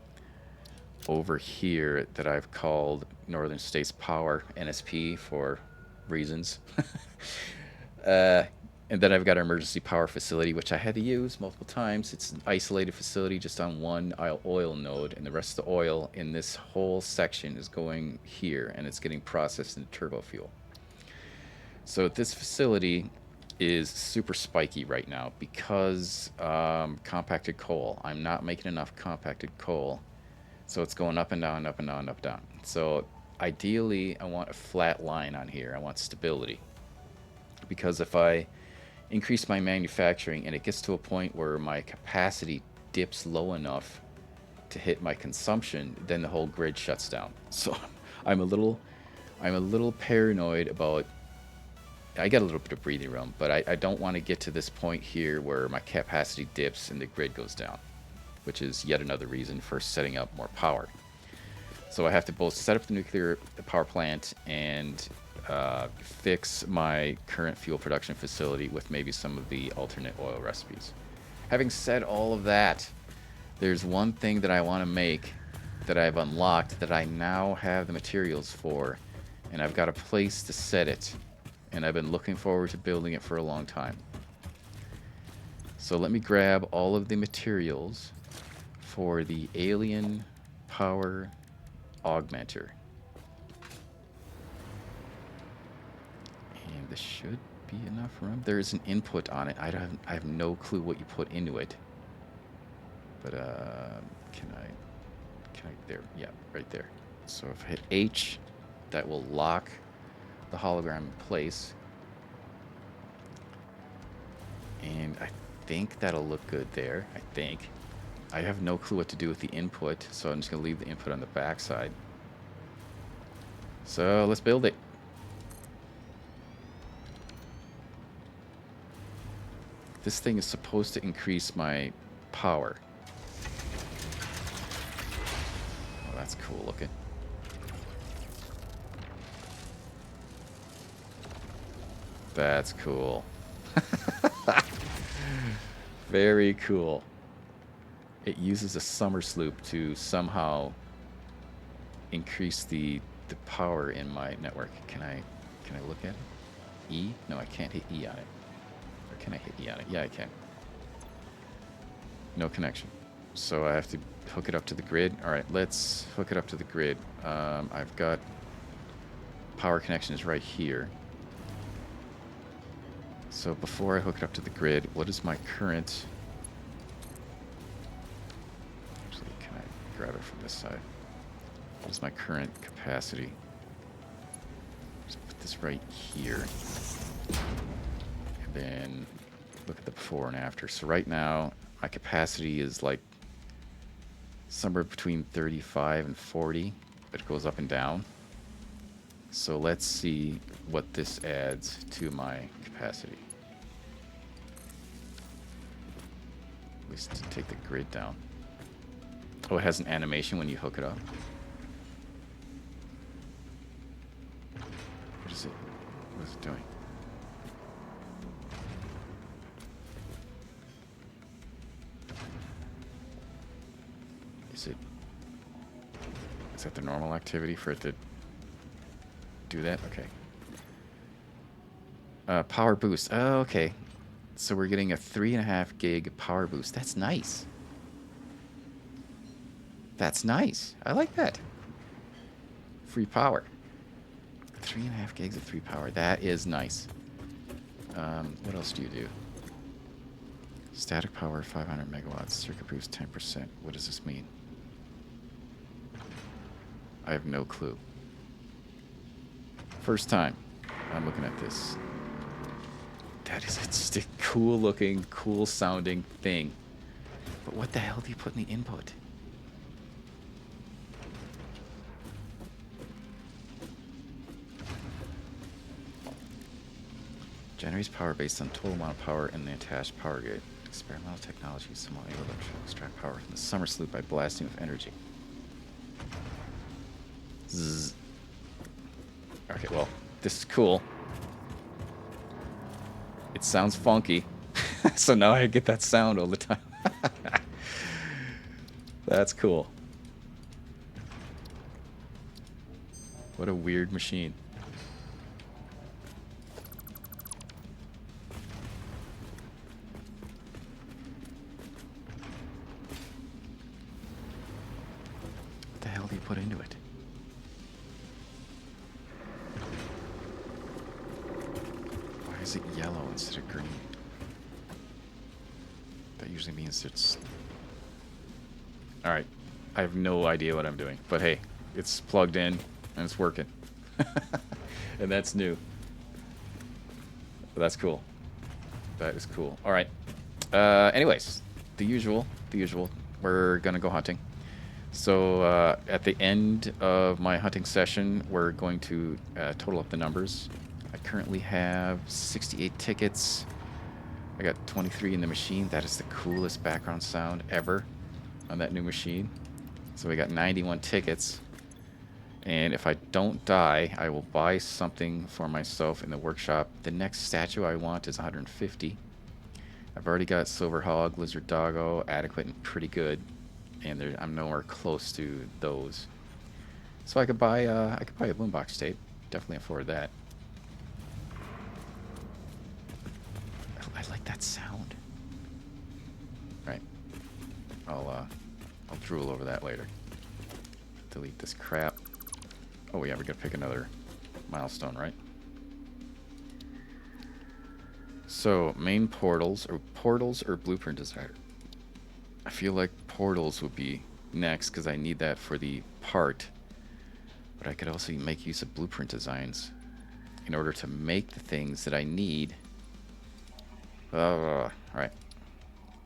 over here that I've called Northern States Power, NSP, for reasons. And then I've got an emergency power facility, which I had to use multiple times. It's an isolated facility just on one oil node, and the rest of the oil in this whole section is going here, and it's getting processed into turbo fuel. So this facility is super spiky right now because compacted coal. I'm not making enough compacted coal, so it's going up and down, up and down, up and down. So ideally, I want a flat line on here. I want stability, because if I increase my manufacturing and it gets to a point where my capacity dips low enough to hit my consumption, then the whole grid shuts down. So I'm a little paranoid about. I got a little bit of breathing room, but I don't want to get to this point here where my capacity dips and the grid goes down, which is yet another reason for setting up more power. So I have to both set up the nuclear power plant and fix my current fuel production facility with maybe some of the alternate oil recipes. Having said all of that, there's one thing that I want to make that I've unlocked that I now have the materials for, and I've got a place to set it, and I've been looking forward to building it for a long time. So let me grab all of the materials for the alien power augmenter. And this should be enough room. There is an input on it. I have no clue what you put into it. But can I there? Yeah, right there. So if I hit H, that will lock the hologram in place. And I think that'll look good there. I think. I have no clue what to do with the input, so I'm just going to leave the input on the back side. So let's build it. This thing is supposed to increase my power. Oh, that's cool looking. That's cool. Very cool. It uses a summer sloop to somehow increase the power in my network. Can I look at it? E? No, I can't hit E on it. Or can I hit E on it? Yeah, I can. No connection. So I have to hook it up to the grid. All right, let's hook it up to the grid. I've got power connections right here. So before I hook it up to the grid, what is my current... Actually, can I grab it from this side? What is my current capacity? Just put this right here. And then look at the before and after. So right now, my capacity is like somewhere between 35 and 40, but it goes up and down. So let's see what this adds to my capacity. At least to take the grid down. Oh, it has an animation when you hook it up. What is it? What is it doing? Is that the normal activity for it to do that? Okay. Power boost. Oh, okay. So we're getting a 3.5 gig power boost. That's nice. That's nice. I like that. Free power. 3.5 gigs of free power. That is nice. What else do you do? Static power 500 megawatts. Circuit boost 10%. What does this mean? I have no clue. First time I'm looking at this. That is just a cool looking, cool sounding thing. But what the hell do you put in the input? Generates power based on total amount of power in the attached power grid. Experimental technology is somewhat able to extract power from the summer sloop by blasting with energy. Zzz. Okay, well, this is cool. It sounds funky. So now I get that sound all the time. That's cool. What a weird machine. What the hell do you put into it? Why is it yellow instead of green? That usually means it's... Alright. I have no idea what I'm doing. But hey, it's plugged in and it's working. And that's new. But that's cool. That is cool. Alright. Anyways, the usual. We're gonna go hunting. So at the end of my hunting session, we're going to total up the numbers. I currently have 68 tickets. I got 23 in the machine. That is the coolest background sound ever on that new machine. So we got 91 tickets. And if I don't die, I will buy something for myself in the workshop. The next statue I want is 150. I've already got Silver Hog, Lizard Doggo, adequate and pretty good. And I'm nowhere close to those. So I could buy a boombox tape. Definitely afford that. I like that sound. Right. I'll drool over that later. Delete this crap. Oh yeah, we're gonna pick another milestone, right? So main portals or blueprint designer. I feel like portals would be next because I need that for the part. But I could also make use of blueprint designs. in order to make the things that I need. Alright.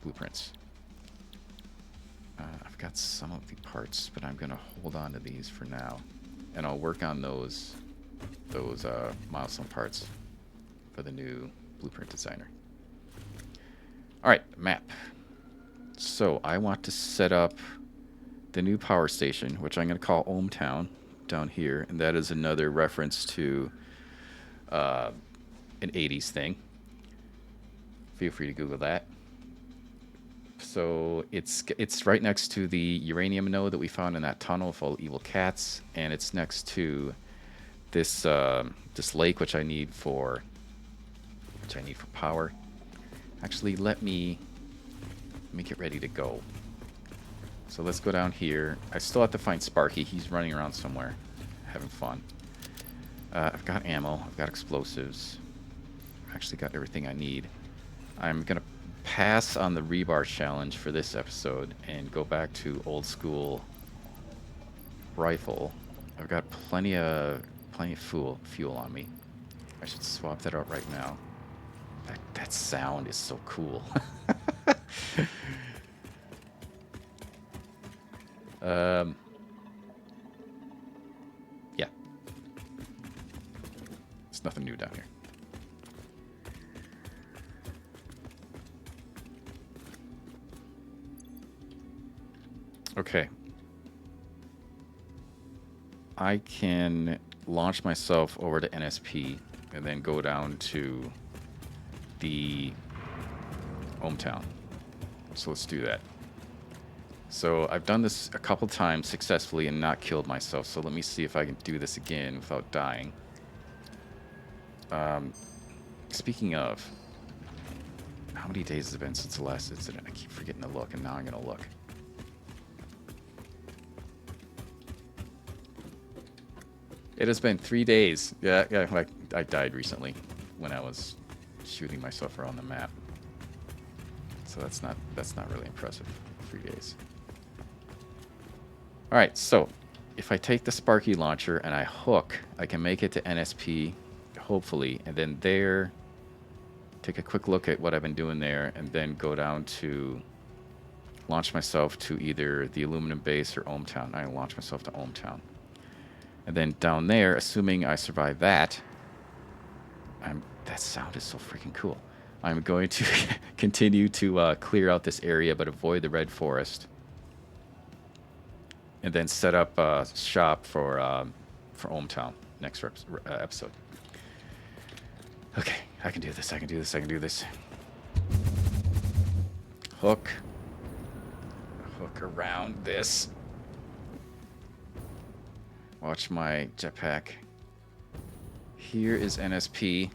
Blueprints. I've got some of the parts, but I'm going to hold on to these for now. And I'll work on those milestone parts for the new blueprint designer. Alright, map. So I want to set up the new power station, which I'm going to call ohmTown, down here. And that is another reference to an 80s thing. Feel free to Google that. So it's right next to the uranium node that we found in that tunnel with all the evil cats, and it's next to this this lake, which I need for power. Actually, let me get ready to go. So let's go down here. I still have to find Sparky. He's running around somewhere, having fun. I've got ammo. I've got explosives. I've actually got everything I need. I'm gonna pass on the rebar challenge for this episode and go back to old school rifle. I've got plenty of fuel on me. I should swap that out right now. That sound is so cool. Yeah. There's nothing new down here. Okay. I can launch myself over to NSP and then go down to the ohmTown. So let's do that. So I've done this a couple times successfully and not killed myself. So let me see if I can do this again without dying. Speaking of, how many days has it been since the last incident? I keep forgetting to look, and now I'm going to look. It has been 3 days. Yeah, I died recently when I was shooting myself around the map. So that's not really impressive. 3 days. All right, so if I take the Sparky launcher and I hook, I can make it to NSP, hopefully, and then there, take a quick look at what I've been doing there, and then go down to launch myself to either the aluminum base or ohmTown. I launch myself to ohmTown. And then down there, assuming I survive that, that sound is so freaking cool. I'm going to continue to clear out this area, but avoid the red forest. And then set up a shop for ohmTown next episode. Okay, I can do this, I can do this, I can do this. Hook around this. Watch my jetpack. Here is NSP.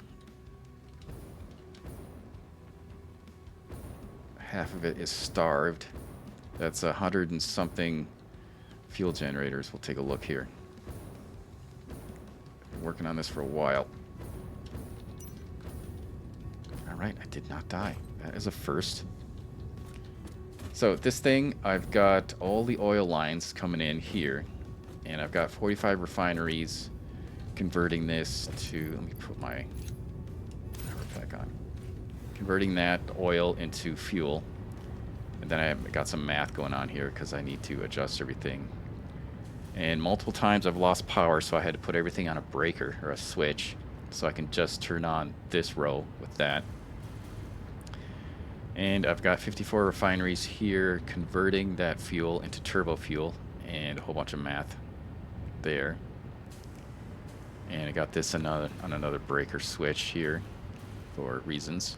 Half of it is starved. That's 100 and something fuel generators. We'll take a look here. Been working on this for a while. Alright, I did not die. That is a first. So this thing, I've got all the oil lines coming in here. And I've got 45 refineries converting this to, let me put my power pack on. Converting that oil into fuel. And then I've got some math going on here because I need to adjust everything. And multiple times I've lost power, so I had to put everything on a breaker or a switch so I can just turn on this row with that. And I've got 54 refineries here converting that fuel into turbo fuel and a whole bunch of math there. And I got this on another breaker switch here for reasons.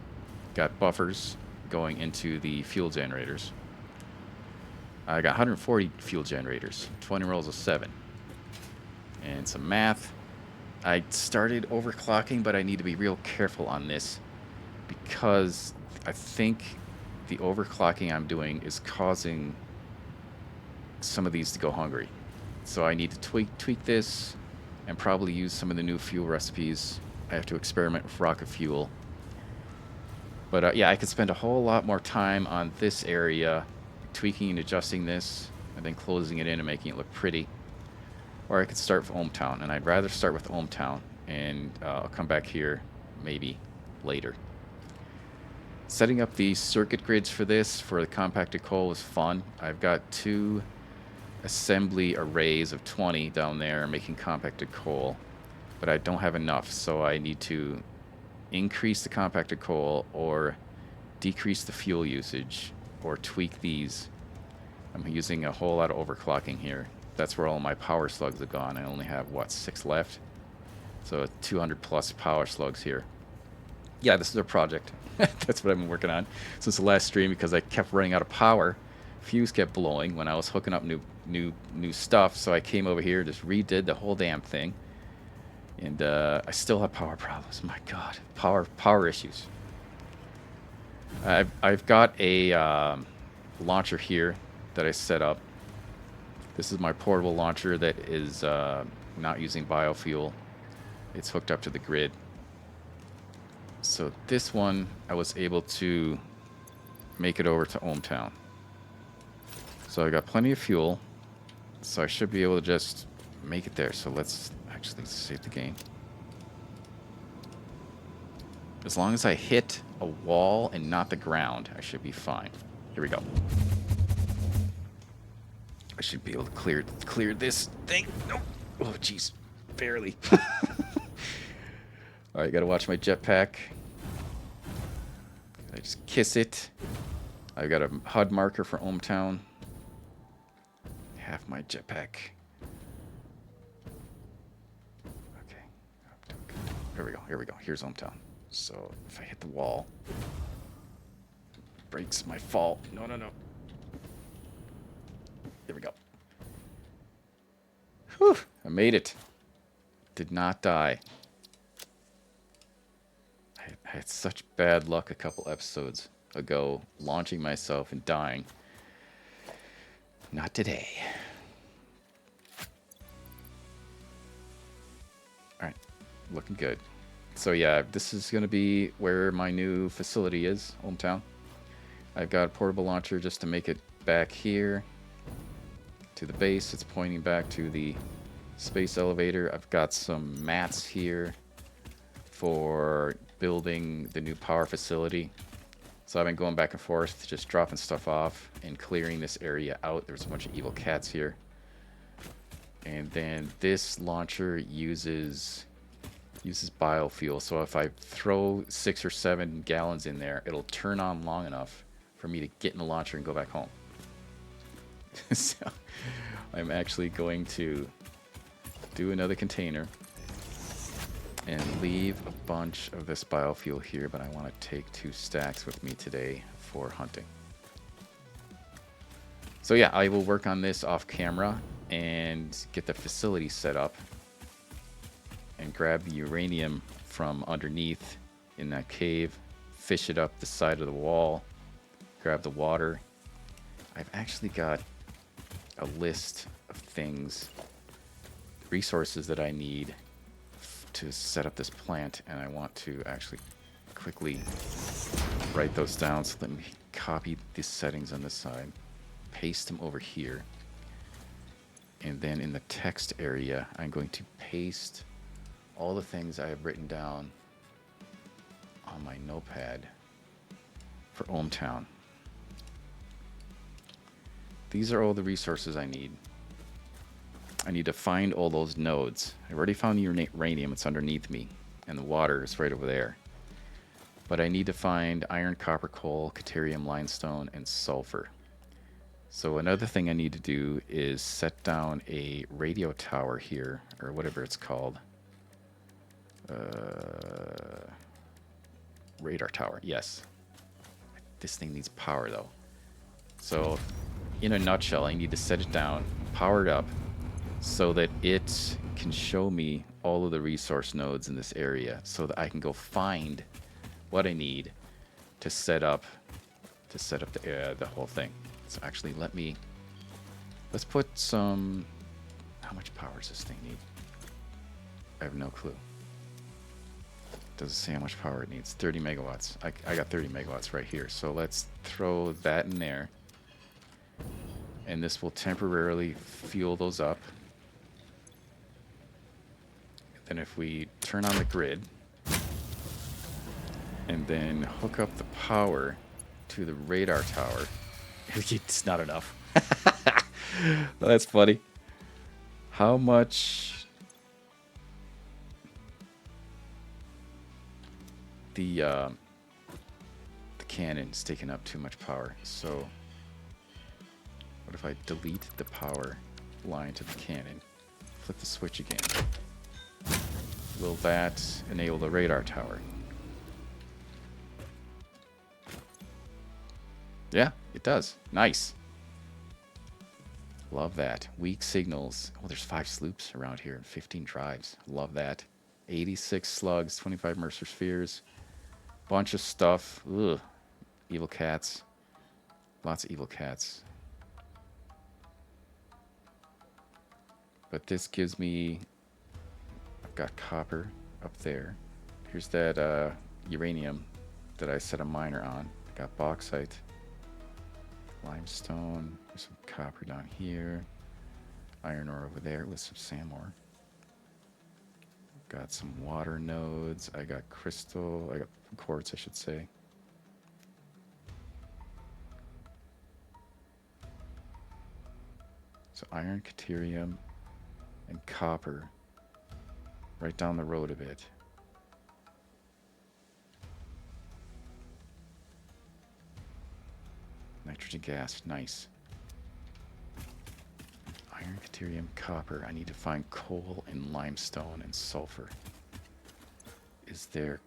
Got buffers going into the fuel generators. I got 140 fuel generators, 20 rolls of 7. And some math. I started overclocking, but I need to be real careful on this because I think the overclocking I'm doing is causing some of these to go hungry. So I need to tweak this and probably use some of the new fuel recipes. I have to experiment with rocket fuel. But yeah, I could spend a whole lot more time on this area, tweaking and adjusting this, and then closing it in and making it look pretty. Or I could start with ohmTown, and I'd rather start with ohmTown and I'll come back here maybe later. Setting up the circuit grids for this, for the compacted coal, was fun. I've got 2 assembly arrays of 20 down there making compacted coal, but I don't have enough, so I need to increase the compacted coal or decrease the fuel usage or tweak these. I'm using a whole lot of overclocking here. That's where all my power slugs have gone. I only have, what, 6 left? So 200 plus power slugs here. Yeah, this is a project. That's what I've been working on since the last stream, because I kept running out of power. Fuse kept blowing when I was hooking up new stuff, so I came over here, just redid the whole damn thing. And I still have power problems. My God, power issues. I've got a launcher here that I set up. This is my portable launcher that is not using biofuel. It's hooked up to the grid. So this one, I was able to make it over to ohmTown. So I got plenty of fuel, so I should be able to just make it there. So let's actually save the game. As long as I hit a wall and not the ground, I should be fine. Here we go. I should be able to clear this thing. Nope. Oh, jeez. Barely. Alright, gotta watch my jetpack. I just kiss it. I've got a HUD marker for ohmTown. Half my jetpack. Okay. Here we go. Here we go. Here's ohmTown. So if I hit the wall, breaks my fall. No, no, no. There we go. Whew. I made it. Did not die. I had such bad luck a couple episodes ago, launching myself and dying. Not today. Alright, looking good. So yeah, this is going to be where my new facility is, ohmTown. I've got a portable launcher just to make it back here to the base. It's pointing back to the space elevator. I've got some mats here for building the new power facility. So I've been going back and forth, just dropping stuff off and clearing this area out. There's a bunch of evil cats here. And then this launcher uses biofuel. So if I throw 6 or 7 gallons in there, it'll turn on long enough for me to get in the launcher and go back home. So I'm actually going to do another container and leave a bunch of this biofuel here, but I want to take 2 stacks with me today for hunting. So yeah, I will work on this off camera and get the facility set up and grab the uranium from underneath in that cave, fish it up the side of the wall, grab the water. I've actually got a list of things, resources that I need to set up this plant, and I want to actually quickly write those down. So let me copy the settings on this side, paste them over here, and then in the text area I'm going to paste all the things I have written down on my notepad for ohmTown. These are all the resources I need. I need to find all those nodes. I've already found uranium, it's underneath me, and the water is right over there. But I need to find iron, copper, coal, caterium, limestone, and sulfur. So another thing I need to do is set down a radio tower here, or whatever it's called. Radar tower, yes. This thing needs power though. So in a nutshell, I need to set it down, power it up, so that it can show me all of the resource nodes in this area, so that I can go find what I need to set up the whole thing. So actually, let's put some. How much power does this thing need? I have no clue. Doesn't say how much power it needs. 30 megawatts. I got 30 megawatts right here. So let's throw that in there, and this will temporarily fuel those up. then if we turn on the grid and then hook up the power to the radar tower, it's not enough. Well, that's funny. How much the cannon's taking up too much power. So what if I delete the power line to the cannon? Flip the switch again. Will that enable the radar tower? Yeah, it does. Nice. Love that. Weak signals. Oh, there's 5 sloops around here and 15 drives. Love that. 86 slugs, 25 Mercer spheres. Bunch of stuff. Ugh. Evil cats. Lots of evil cats. But this gives me... I've got copper up there. Here's that uranium that I set a miner on. Got bauxite. Limestone. There's some copper down here. Iron ore over there with some sand ore. Got some water nodes. I got crystal. I got quartz, I should say. So iron, caterium, and copper right down the road a bit. Nitrogen gas, nice. Iron, caterium, copper. I need to find coal and limestone and sulfur. Is there...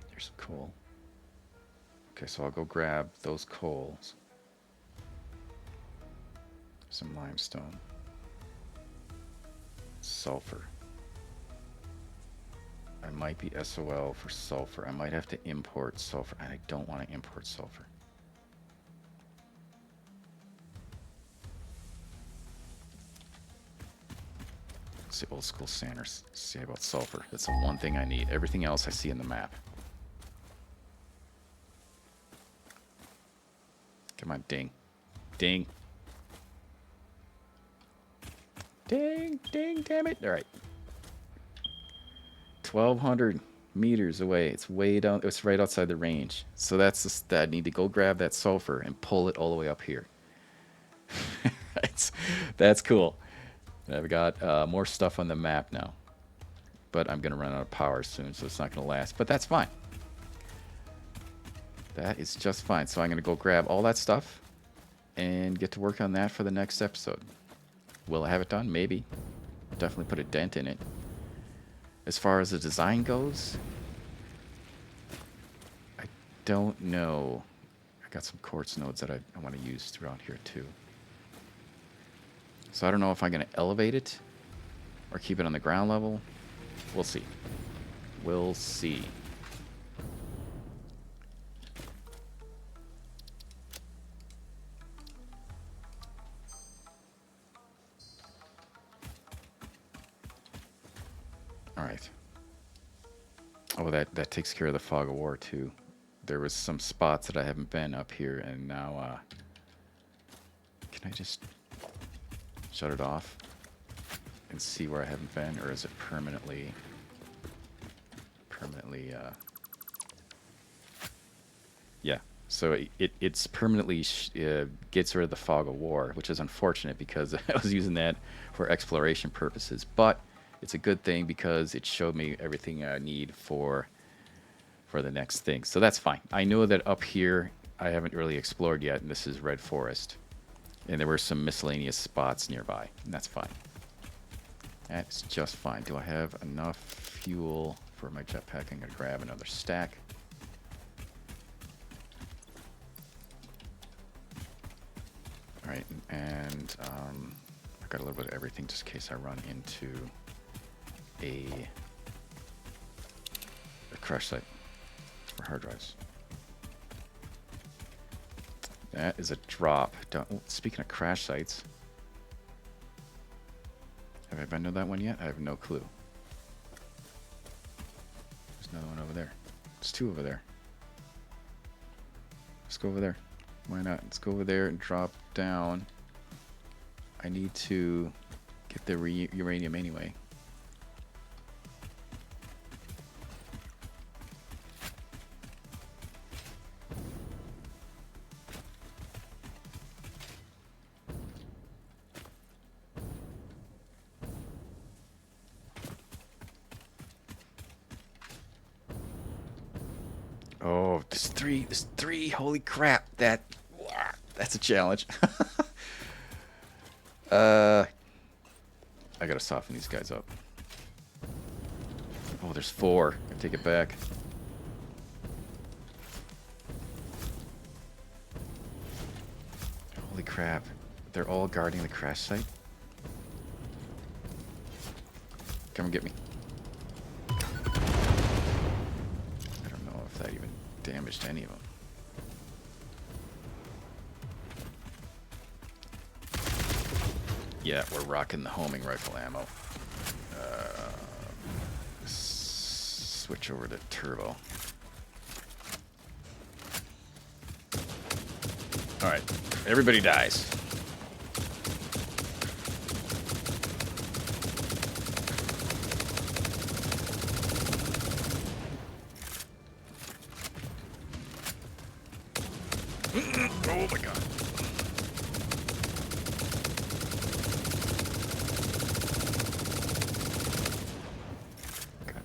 There's some coal. Okay, so I'll go grab those coals. Some limestone. Sulfur. I might be SOL for sulfur. I might have to import sulfur, and I don't want to import sulfur. Let's see, old school Sanders say about sulfur. That's the one thing I need. Everything else I see in the map. Come on, ding. Ding. Ding, ding, damn it. All right. 1,200 meters away. It's way down. It's right outside the range. So that's just, I need to go grab that sulfur and pull it all the way up here. That's cool. I've got more stuff on the map now. But I'm going to run out of power soon, so it's not going to last. But that's fine. That is just fine. So I'm going to go grab all that stuff and get to work on that for the next episode. Will I have it done? Maybe. I'll definitely put a dent in it. As far as the design goes, I don't know. I got some quartz nodes that I want to use throughout here too. So I don't know if I'm going to elevate it or keep it on the ground level. We'll see. We'll see. All right. Oh, that takes care of the fog of war too. There was some spots that I haven't been up here, and now can I just shut it off and see where I haven't been, or is it permanently yeah, so it's permanently gets rid of the fog of war, which is unfortunate because I was using that for exploration purposes, but it's a good thing because it showed me everything I need for the next thing. So that's fine. I know that up here I haven't really explored yet, and this is Red Forest. And there were some miscellaneous spots nearby, and that's fine. That's just fine. Do I have enough fuel for my jetpack? I'm going to grab another stack. All right, and I've got a little bit of everything just in case I run into a crash site for hard drives. That is a drop. Speaking of crash sites, have I been to that one yet? I have no clue. There's another one over there. There's 2 over there. Let's go over there. Why not? Let's go over there and drop down. I need to get the uranium anyway. Oh, there's three. There's three. Holy crap! That's a challenge. I gotta soften these guys up. Oh, there's four. I take it back. Holy crap! They're all guarding the crash site. Come and get me. I don't know if that even damaged any of them. Yeah, we're rocking the homing rifle ammo. Switch over to turbo. Alright, everybody dies. Oh my god. Okay.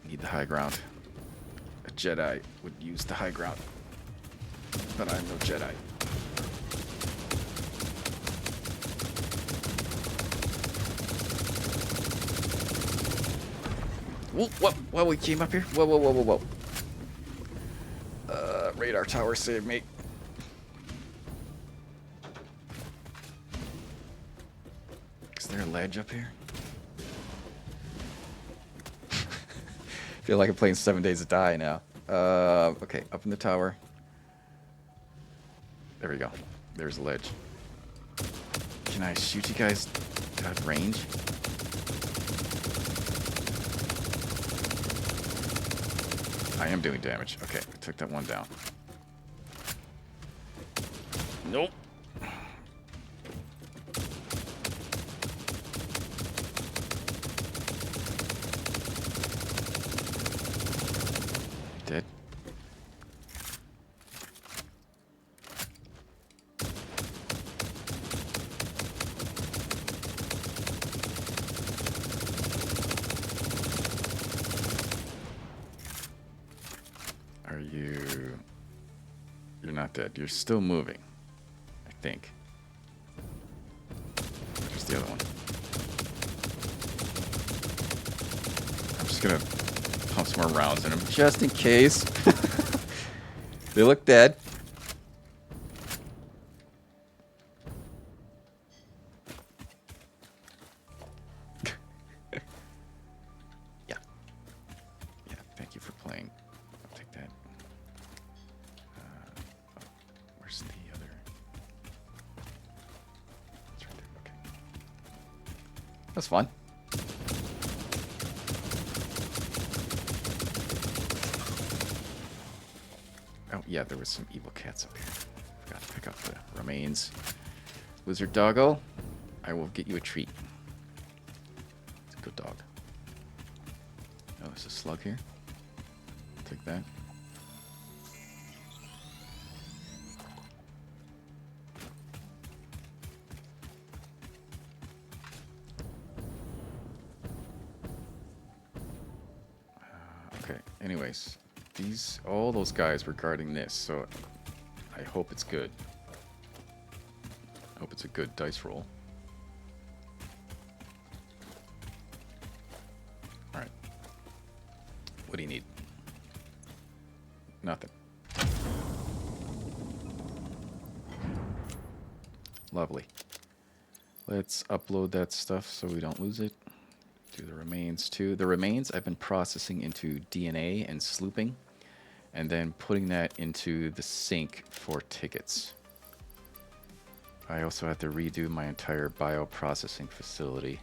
Need the high ground. A Jedi would use the high ground. But I'm no Jedi. Whoa, we came up here. Whoa. Radar tower saved me. Is there a ledge up here? Feel like I'm playing 7 Days to Die now. Okay, up in the tower. There we go. There's a ledge. Can I shoot you guys at range? I am doing damage. Okay, I took that one down. Nope. Dead. Are you... You're not dead. You're still moving. I think. Where's the other one? I'm just gonna pump some more rounds in him, just in case. They look dead. Yeah. Yeah, thank you for playing. I'll take that. Oh, where's the other? It's right there. Okay. That's fun. Oh, yeah, there was some evil cats up here. Forgot to pick up the remains. Wizard Doggo, I will get you a treat. It's a good dog. Oh, there's a slug here. Take that. Okay, anyways. All those guys were guarding this, so I hope it's good. I hope it's a good dice roll. Alright. What do you need? Nothing. Lovely. Let's upload that stuff so we don't lose it. Do the remains too. The remains I've been processing into DNA and slooping, and then putting that into the sink for tickets. I also have to redo my entire bioprocessing facility,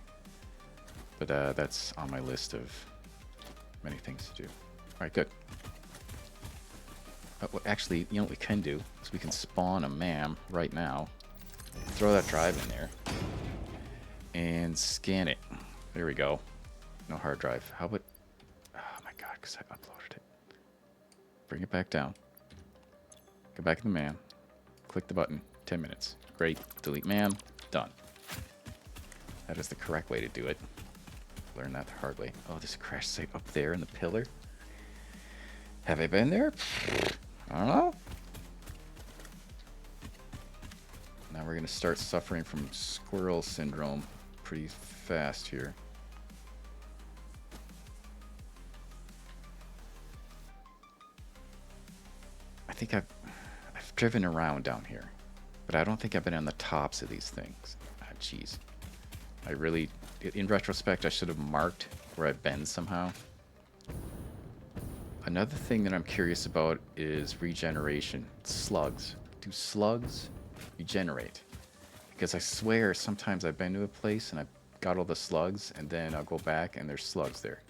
but that's on my list of many things to do. All right, good. Well, actually, you know what we can do is we can spawn a MAM right now, throw that drive in there, and scan it. There we go. No hard drive. How about... Oh my god, because I uploaded it. Bring it back down. Go back in the man. Click the button. 10 minutes. Great. Delete man. Done. That is the correct way to do it. Learn that the hard way. Oh, there's a crash site up there in the pillar. Have I been there? I don't know. Now we're going to start suffering from squirrel syndrome pretty fast here. I think I've driven around down here, but I don't think I've been on the tops of these things. Ah, jeez. I really, in retrospect, I should have marked where I've been somehow. Another thing that I'm curious about is regeneration. Slugs. Do slugs regenerate? Because I swear sometimes I've been to a place and I've got all the slugs and then I'll go back and there's slugs there.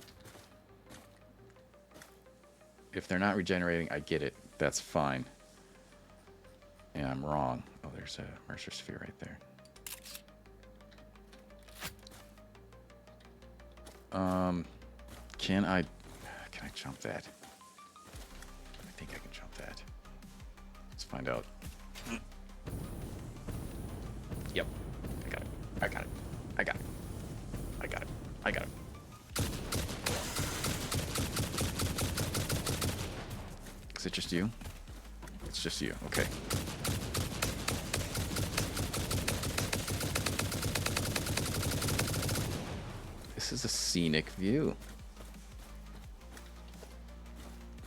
If they're not regenerating, I get it. That's fine. Yeah, I'm wrong. Oh, there's a Mercer sphere right there. Can I jump that? I think I can jump that. Let's find out. Yep. I got it. I got it. I got it. I got it. I got it. Is it just you? It's just you. Okay. This is a scenic view.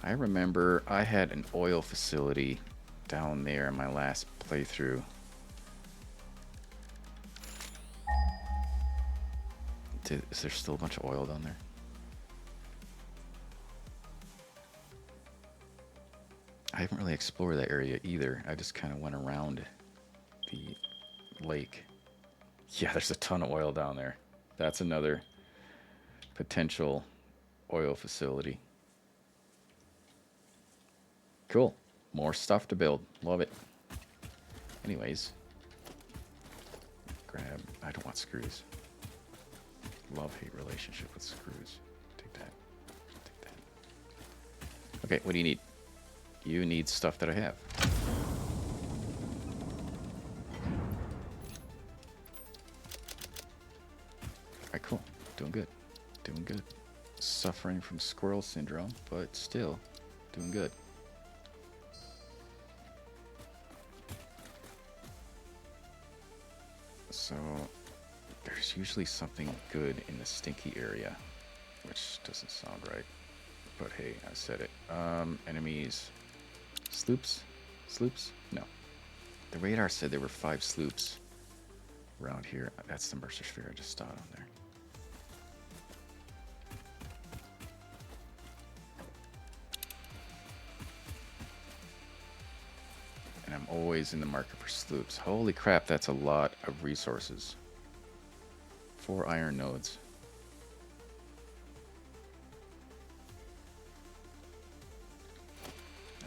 I remember I had an oil facility down there in my last playthrough. Is there still a bunch of oil down there? I haven't really explored that area either. I just kind of went around the lake. Yeah, there's a ton of oil down there. That's another potential oil facility. Cool. More stuff to build. Love it. Anyways. Grab... I don't want screws. Love-hate relationship with screws. Take that. Take that. Okay, what do you need? You need stuff that I have. Alright, cool. Doing good. Doing good. Suffering from squirrel syndrome, but still doing good. So, there's usually something good in the stinky area, which doesn't sound right. But hey, I said it. Enemies. Sloops? Sloops? No. The radar said there were 5 sloops around here. That's the Mercer sphere I just started on there. And I'm always in the market for sloops. Holy crap, that's a lot of resources. 4 iron nodes.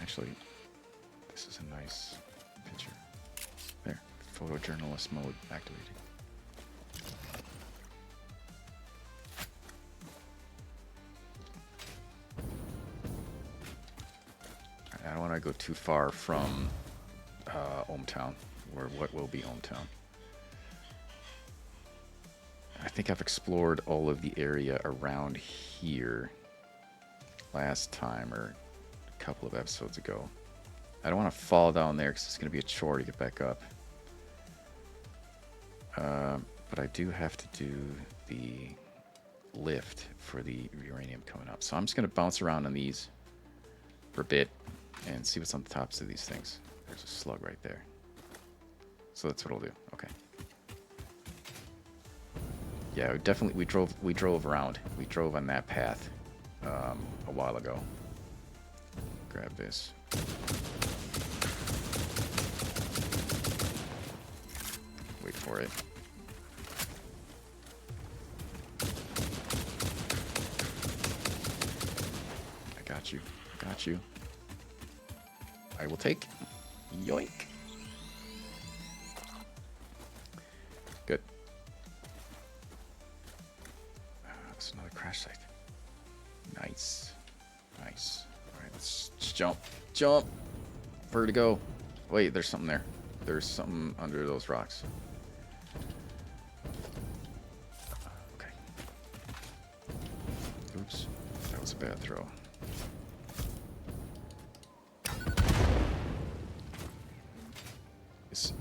Actually, this is a nice picture. There, photojournalist mode activated. I don't want to go too far from Ohmtown, or what will be Ohmtown. I think I've explored all of the area around here last time, or a couple of episodes ago. I don't want to fall down there because it's going to be a chore to get back up. But I do have to do the lift for the uranium coming up. So I'm just going to bounce around on these for a bit and see what's on the tops of these things. There's a slug right there. So that's what I'll do. Okay. Yeah, definitely we drove around. We drove on that path a while ago. Grab this. Wait for it. I got you. I got you. I will take. Yoink. Good. crash site. Nice. Nice. Alright, let's just jump. Jump! Where to go? Wait, there's something there. There's something under those rocks. Okay. Oops. That was a bad throw.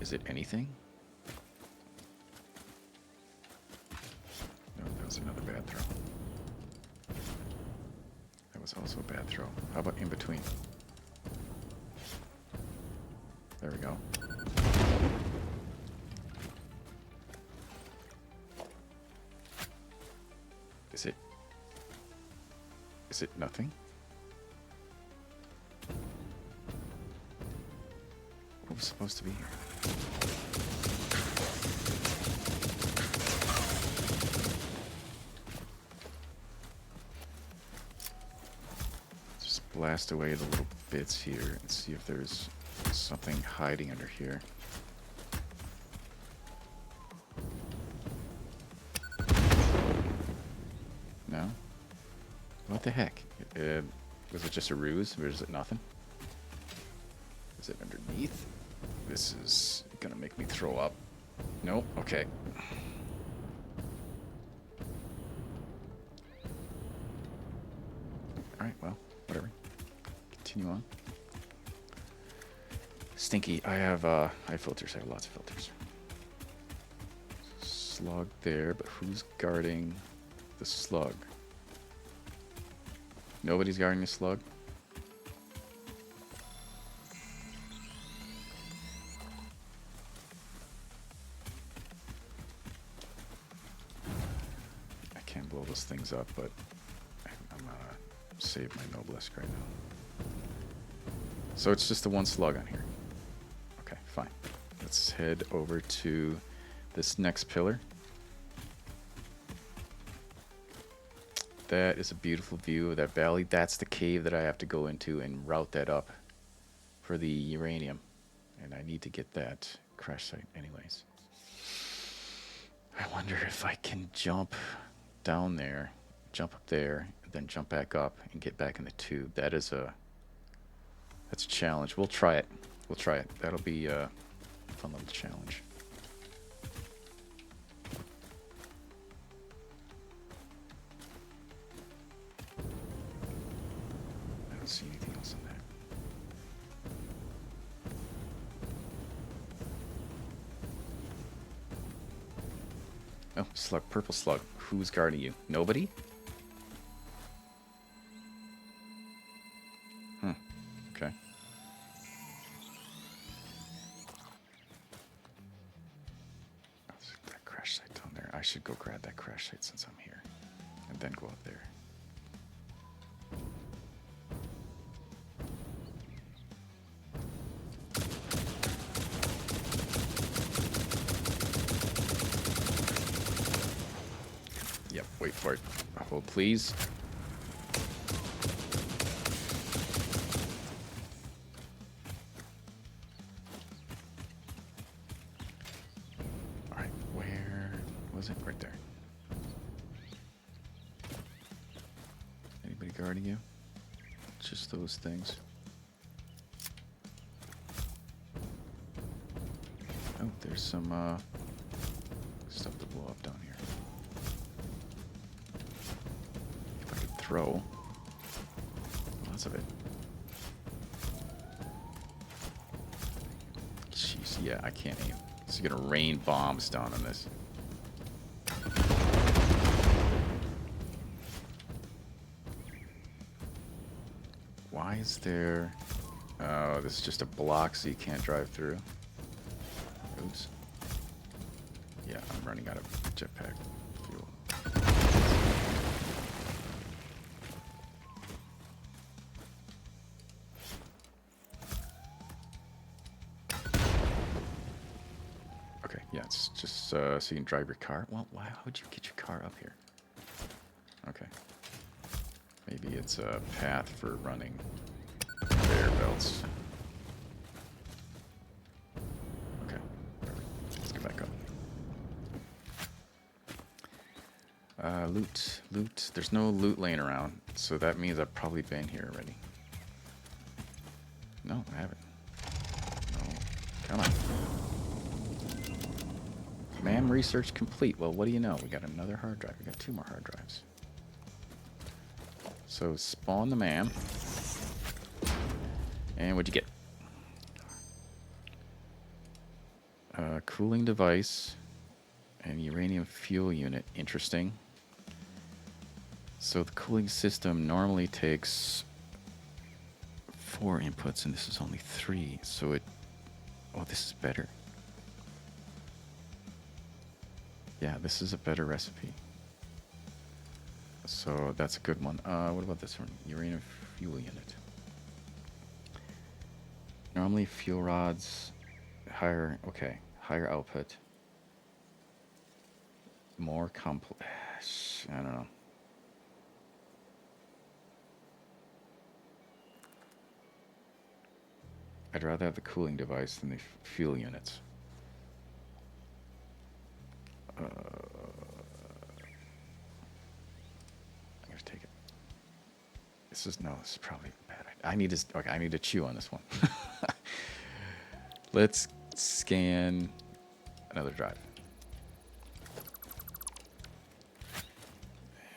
Is it anything? No, that was another bad throw. That was also a bad throw. How about in between? There we go. Is it nothing? What was supposed to be here? Just blast away the little bits here and see if there's something hiding under here. No? What the heck? Was it just a ruse, or is it nothing? Is it underneath? This is gonna make me throw up. Nope. Okay. Alright, well, whatever. Continue on. Stinky. I have filters. I have lots of filters. Slug there, but who's guarding the slug? Nobody's guarding the slug? I can't blow those things up, but I'm gonna save my noblesse right now. So it's just the one slug on here. Okay, fine. Let's head over to this next pillar. That is a beautiful view of that valley. That's the cave that I have to go into and route that up for the uranium. And I need to get that crash site anyways. I wonder if I can jump down there, jump up there, and then jump back up and get back in the tube. That's a challenge. We'll try it. We'll try it. That'll be a fun little challenge. I don't see anything else in there. Oh, slug, purple slug. Who's guarding you? Nobody? Okay. That crash site down there. I should go grab that crash site since I'm here. And then go up there. Yep, wait for it. Hold, please. Alright, where was it? Right there. Anybody guarding you? Just those things. Oh, there's some stuff to blow up down here. If I could throw lots of it. Jeez, yeah, I can't aim. It's gonna rain bombs down on this. Why is there... Oh, this is just a block so you can't drive through. Oops. Yeah, I'm running out of jetpack fuel. Okay, yeah, it's just so you can drive your car. Well, why? How would you get your car up here? Okay. Maybe it's a path for running conveyor belts. Okay, let's get back up. Loot, loot. There's no loot laying around, so that means I've probably been here already. No, I haven't. No, come on. Ma'am, research complete. Well, what do you know? We got another hard drive. We got 2 more hard drives. So spawn the ma'am. And what'd you get? Cooling device and uranium fuel unit. Interesting. So the cooling system normally takes 4 inputs, and this is only 3. So it... Oh, this is better. Yeah, this is a better recipe. So that's a good one. What about this one? Uranium fuel unit. Normally fuel rods, higher, okay, higher output. More complex, I don't know. I'd rather have the cooling device than the fuel units. I'm gonna take it. This is probably bad. I need to. Okay, I need to chew on this one. Let's scan another drive.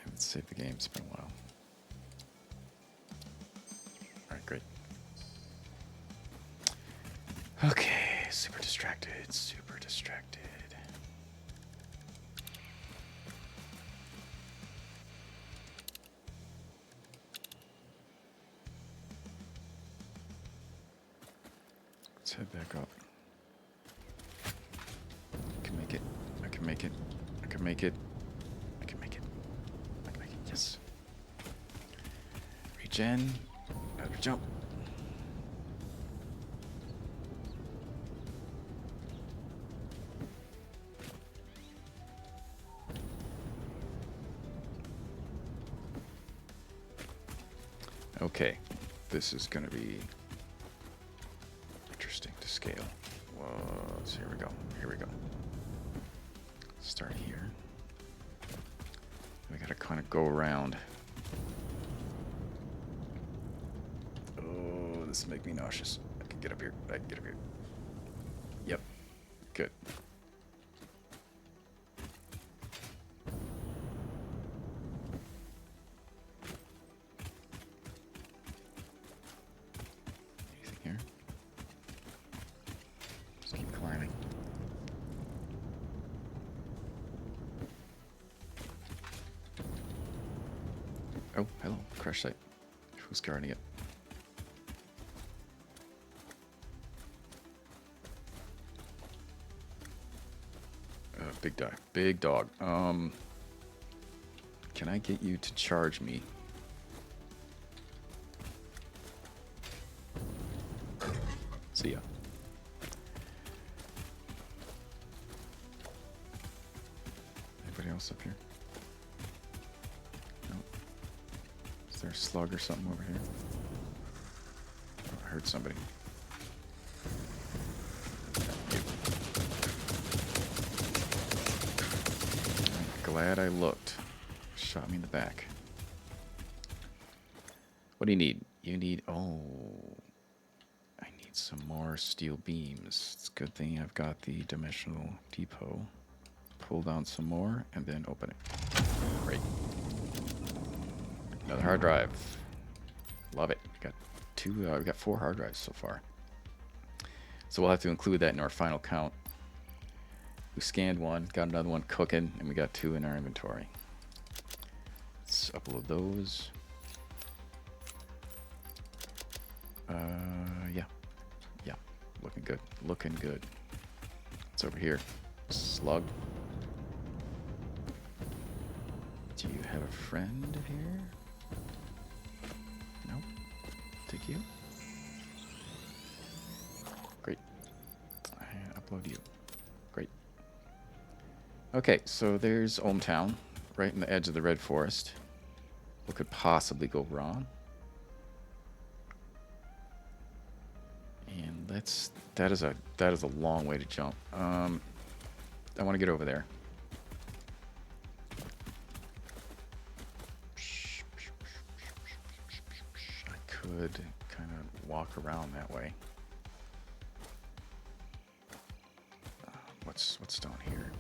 Let's save the game. It's been a while. All right, great. Okay, super distracted. Super distracted. Let's head back up. I can make it. I can make it. I can make it. I can make it. I can make it. Yes. Regen. Another jump. Okay. This is going to be interesting to scale. Whoa, so here we go. Here we go. Start here. We gotta kind of go around. Oh, this makes me nauseous. I can get up here. I can get up here. Yep. Good. Anything here? Just keep climbing. Oh, hello. Crash site. Who's guarding it? Big dog. Big dog. Can I get you to charge me? See ya. Anybody else up here? No. Is there a slug or something over here? Oh, I heard somebody. I'm glad I looked. Shot me in the back. What do you need? You need... Oh... I need some more steel beams. It's a good thing I've got the dimensional depot. Pull down some more and then open it. Great. Another hard drive. Love it. We got 4 hard drives so far. So we'll have to include that in our final count. We scanned 1, got another one cooking, and we got 2 in our inventory. Let's upload those. Yeah. Yeah. Looking good. Looking good. It's over here. Slug. Do you have a friend here? Nope. Take you. Great. And upload you. Great. Okay, so there's ohmTown, right in the edge of the Red Forest. What could possibly go wrong? And that is a long way to jump. I want to get over there. could kind of walk around that way. What's down here?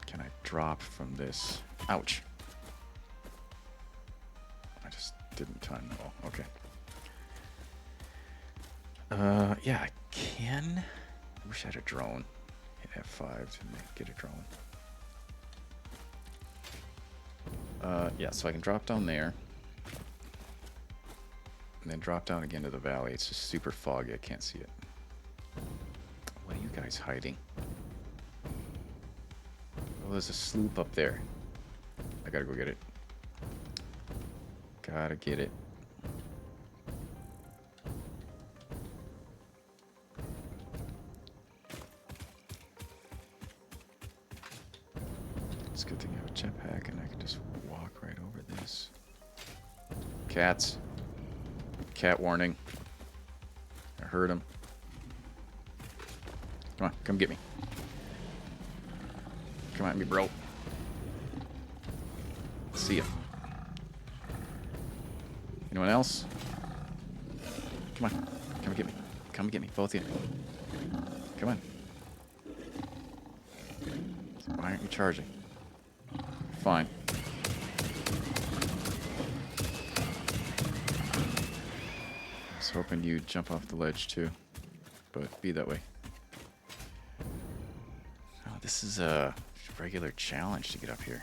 Can I drop from this? Ouch. I just didn't time. Oh, okay. Yeah, I can. I wish I had a drone. Hit F5 to get a drone. Yeah, so I can drop down there. And then drop down again to the valley. It's just super foggy. I can't see it. What are you guys hiding? Oh, there's a sloop up there. I gotta go get it. Gotta get it. It's a good thing I have a jetpack and I can just walk right over this. Cats. Cat warning. I heard him. Come on, come get me. Come at me, bro. See ya. Anyone else? Come on. Come get me. Come get me. Both of you. Come on. Why aren't you charging? Fine. I was hoping you'd jump off the ledge too. But be that way. Oh, this is a regular challenge to get up here.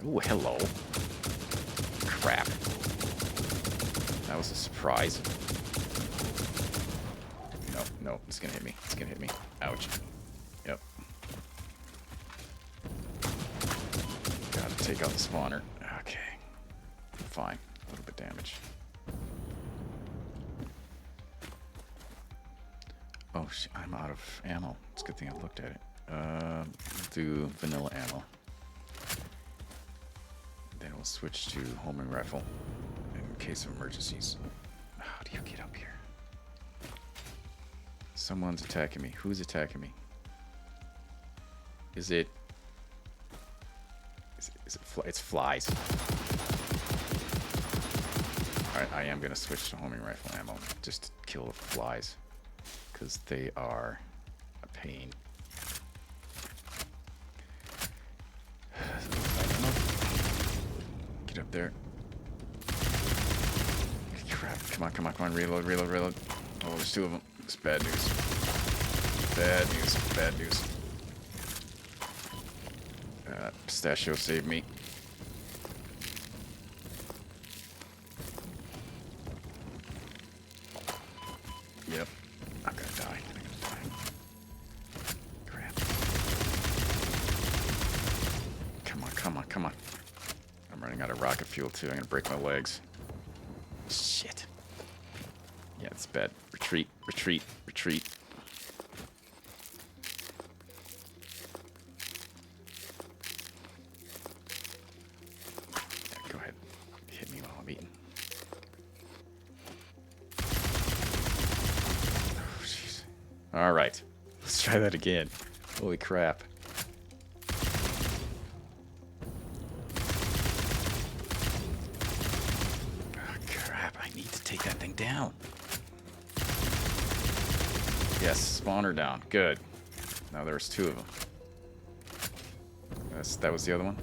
Oh, hello. Crap. That was a surprise. No, it's gonna hit me. It's gonna hit me. Ouch. Yep. Gotta take out the spawner. Okay. Fine. A little bit damage. Oh, I'm out of ammo. It's a good thing I looked at it. Do vanilla ammo. Then we'll switch to homing rifle in case of emergencies. How do you get up here? Someone's attacking me. Who's attacking me? Is it it's flies. Alright, I am gonna switch to homing rifle ammo just to kill the flies. Because they are a pain. Get up there. Crap. Come on. Reload. Oh, there's two of them. It's bad news. Bad news. Pistachio saved me. Yep. I'm gonna die. Crap. Come on. I'm running out of rocket fuel too. I'm gonna break my legs. Shit. Yeah, it's bad. Retreat. Yeah, go ahead. Hit me while I'm eating. Oh, jeez. All right. Let's try that again. Holy crap. I need to take that thing down. Yes, spawner down. Good. Now there's two of them. That was the other one?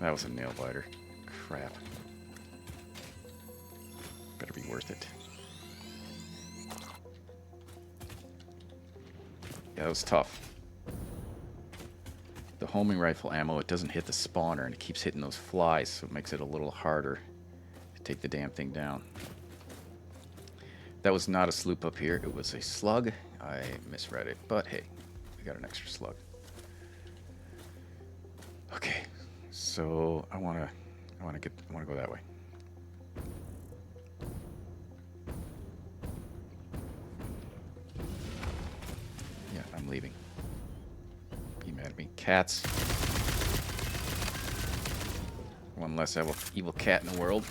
That was a nail biter. Crap. Better be worth it. Yeah, that was tough. The homing rifle ammo, it doesn't hit the spawner and it keeps hitting those flies, so it makes it a little harder to take the damn thing down. That was not a sloop up here, it was a slug. I misread it, but hey, we got an extra slug. Okay, so I wanna go that way. Yeah, I'm leaving. Be mad at me. Cats. One less evil cat in the world.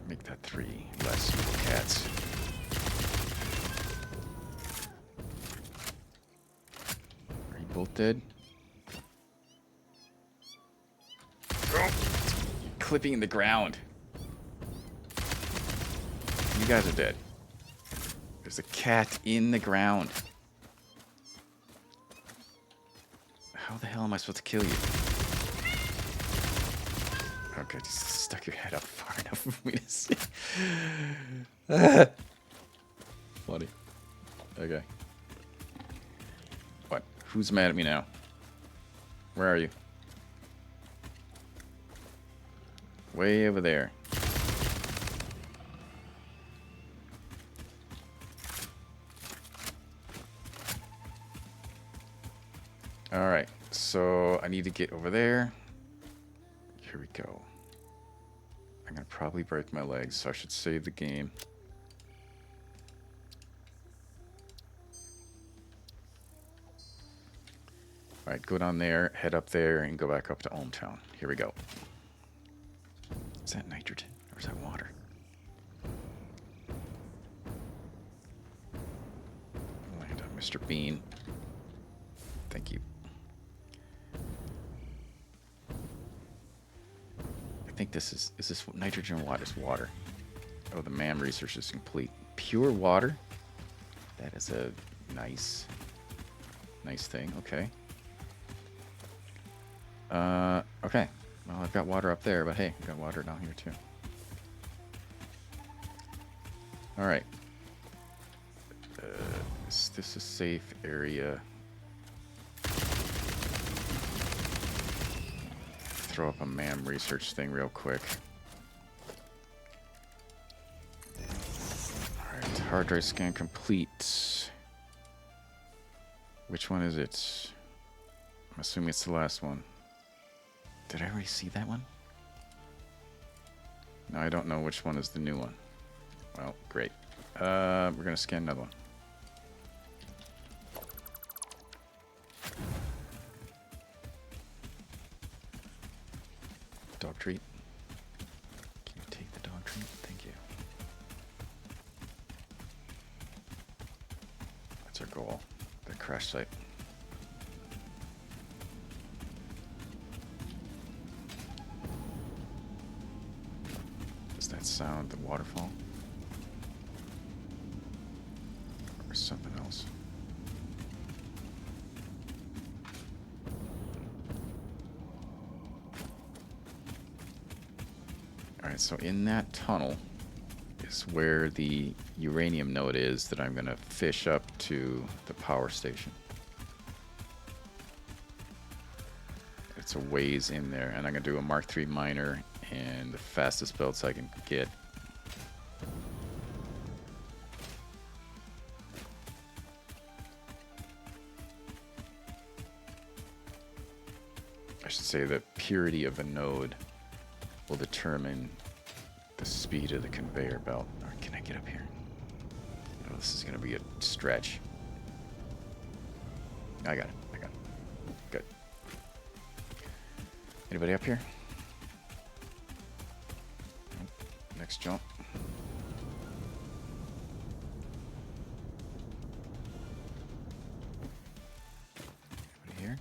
Make that 3 less evil cats. Are you Dead. Oh, clipping the ground. You guys are dead. There's a cat in the ground. How the hell am I supposed to kill you? Okay, just stuck your head up far enough for me to see. Funny. Okay. What? Who's mad at me now? Where are you? Way over there. Alright, so I need to get over there. Here we go. I'm gonna probably break my legs, so I should save the game. Alright, go down there, head up there, and go back up to Ohmtown. Here we go. Is that nitrogen, or is that water? Land on Mr. Bean. Thank you. I think this is this nitrogen or water? It's water. Oh, the MAM research is complete. Pure water? That is a nice thing. Okay. Okay. Well, I've got water up there, but hey, I've got water down here too. All right. Is this a safe area? Throw up a MAM research thing real quick. Alright, hard drive scan complete. Which one is it? I'm assuming it's the last one. Did I already see that one? No, I don't know which one is the new one. Well, great. We're gonna scan another one. Dog treat. Can you take the dog treat? Thank you. That's our goal. The crash site. Does that sound the waterfall? Or something else? Alright, so in that tunnel is where the uranium node is that I'm going to fish up to the power station. It's a ways in there, and I'm going to do a Mark III miner and the fastest belts I can get. I should say the purity of a node will determine the speed of the conveyor belt. Or can I get up here? Oh, this is going to be a stretch. I got it. I got it. Good. Anybody up here? Nope. Next jump. Anybody here?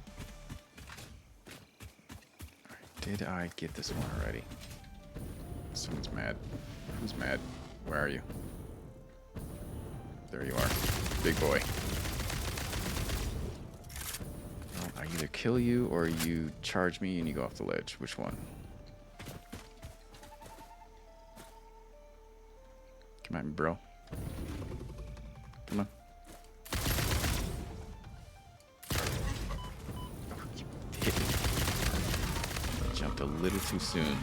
Did I get this one already? Someone's mad. Who's mad? Where are you? There you are. Big boy. Well, I either kill you or you charge me and you go off the ledge. Which one? Come on, bro. Come on. You hit me. Jumped a little too soon.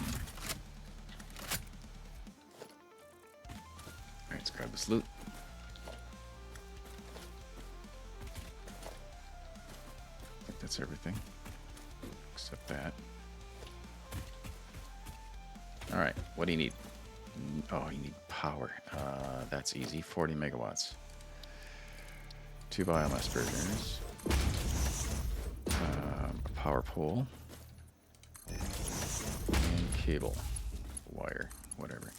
Alright, let's grab this loot. I think that's everything. Except that. Alright, what do you need? Oh, you need power. That's easy. 40 megawatts. 2 biomass burners. A power pole. And cable. Wire. Whatever.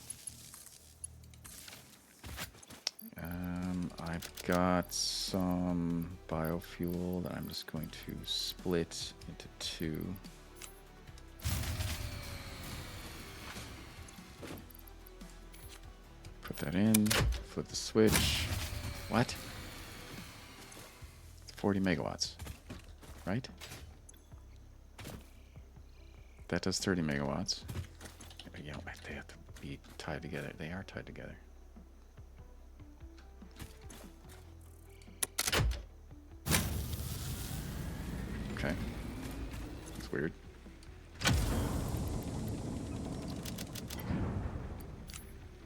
I've got some biofuel that I'm just going to split into 2. Put that in, flip the switch. What? 40 megawatts, right? That does 30 megawatts. You know, they have to be tied together. They are tied together. Okay. That's weird.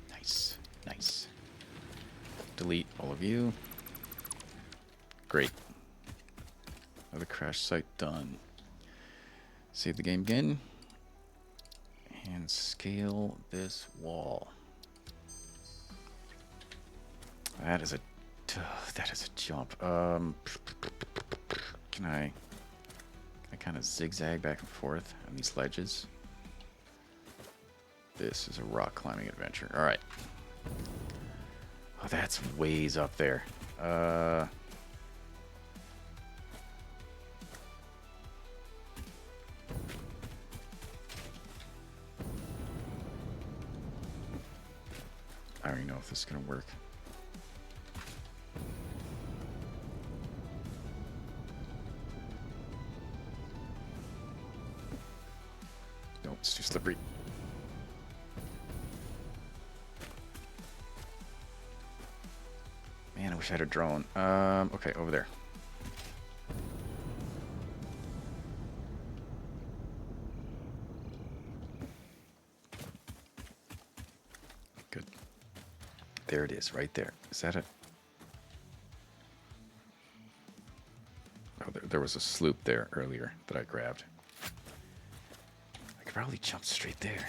Nice. Nice. Delete all of you. Great. Another crash site done. Save the game again. And scale this wall. That is a jump. Can I kind of zigzag back and forth on these ledges? This is a rock climbing adventure. All right. Oh, that's ways up there. I don't even know if this is going to work. Nope, it's too slippery. Man, I wish I had a drone. Okay, over there. Good. There it is, right there. Is that it? Oh, there was a sloop there earlier that I grabbed. I could probably jump straight there.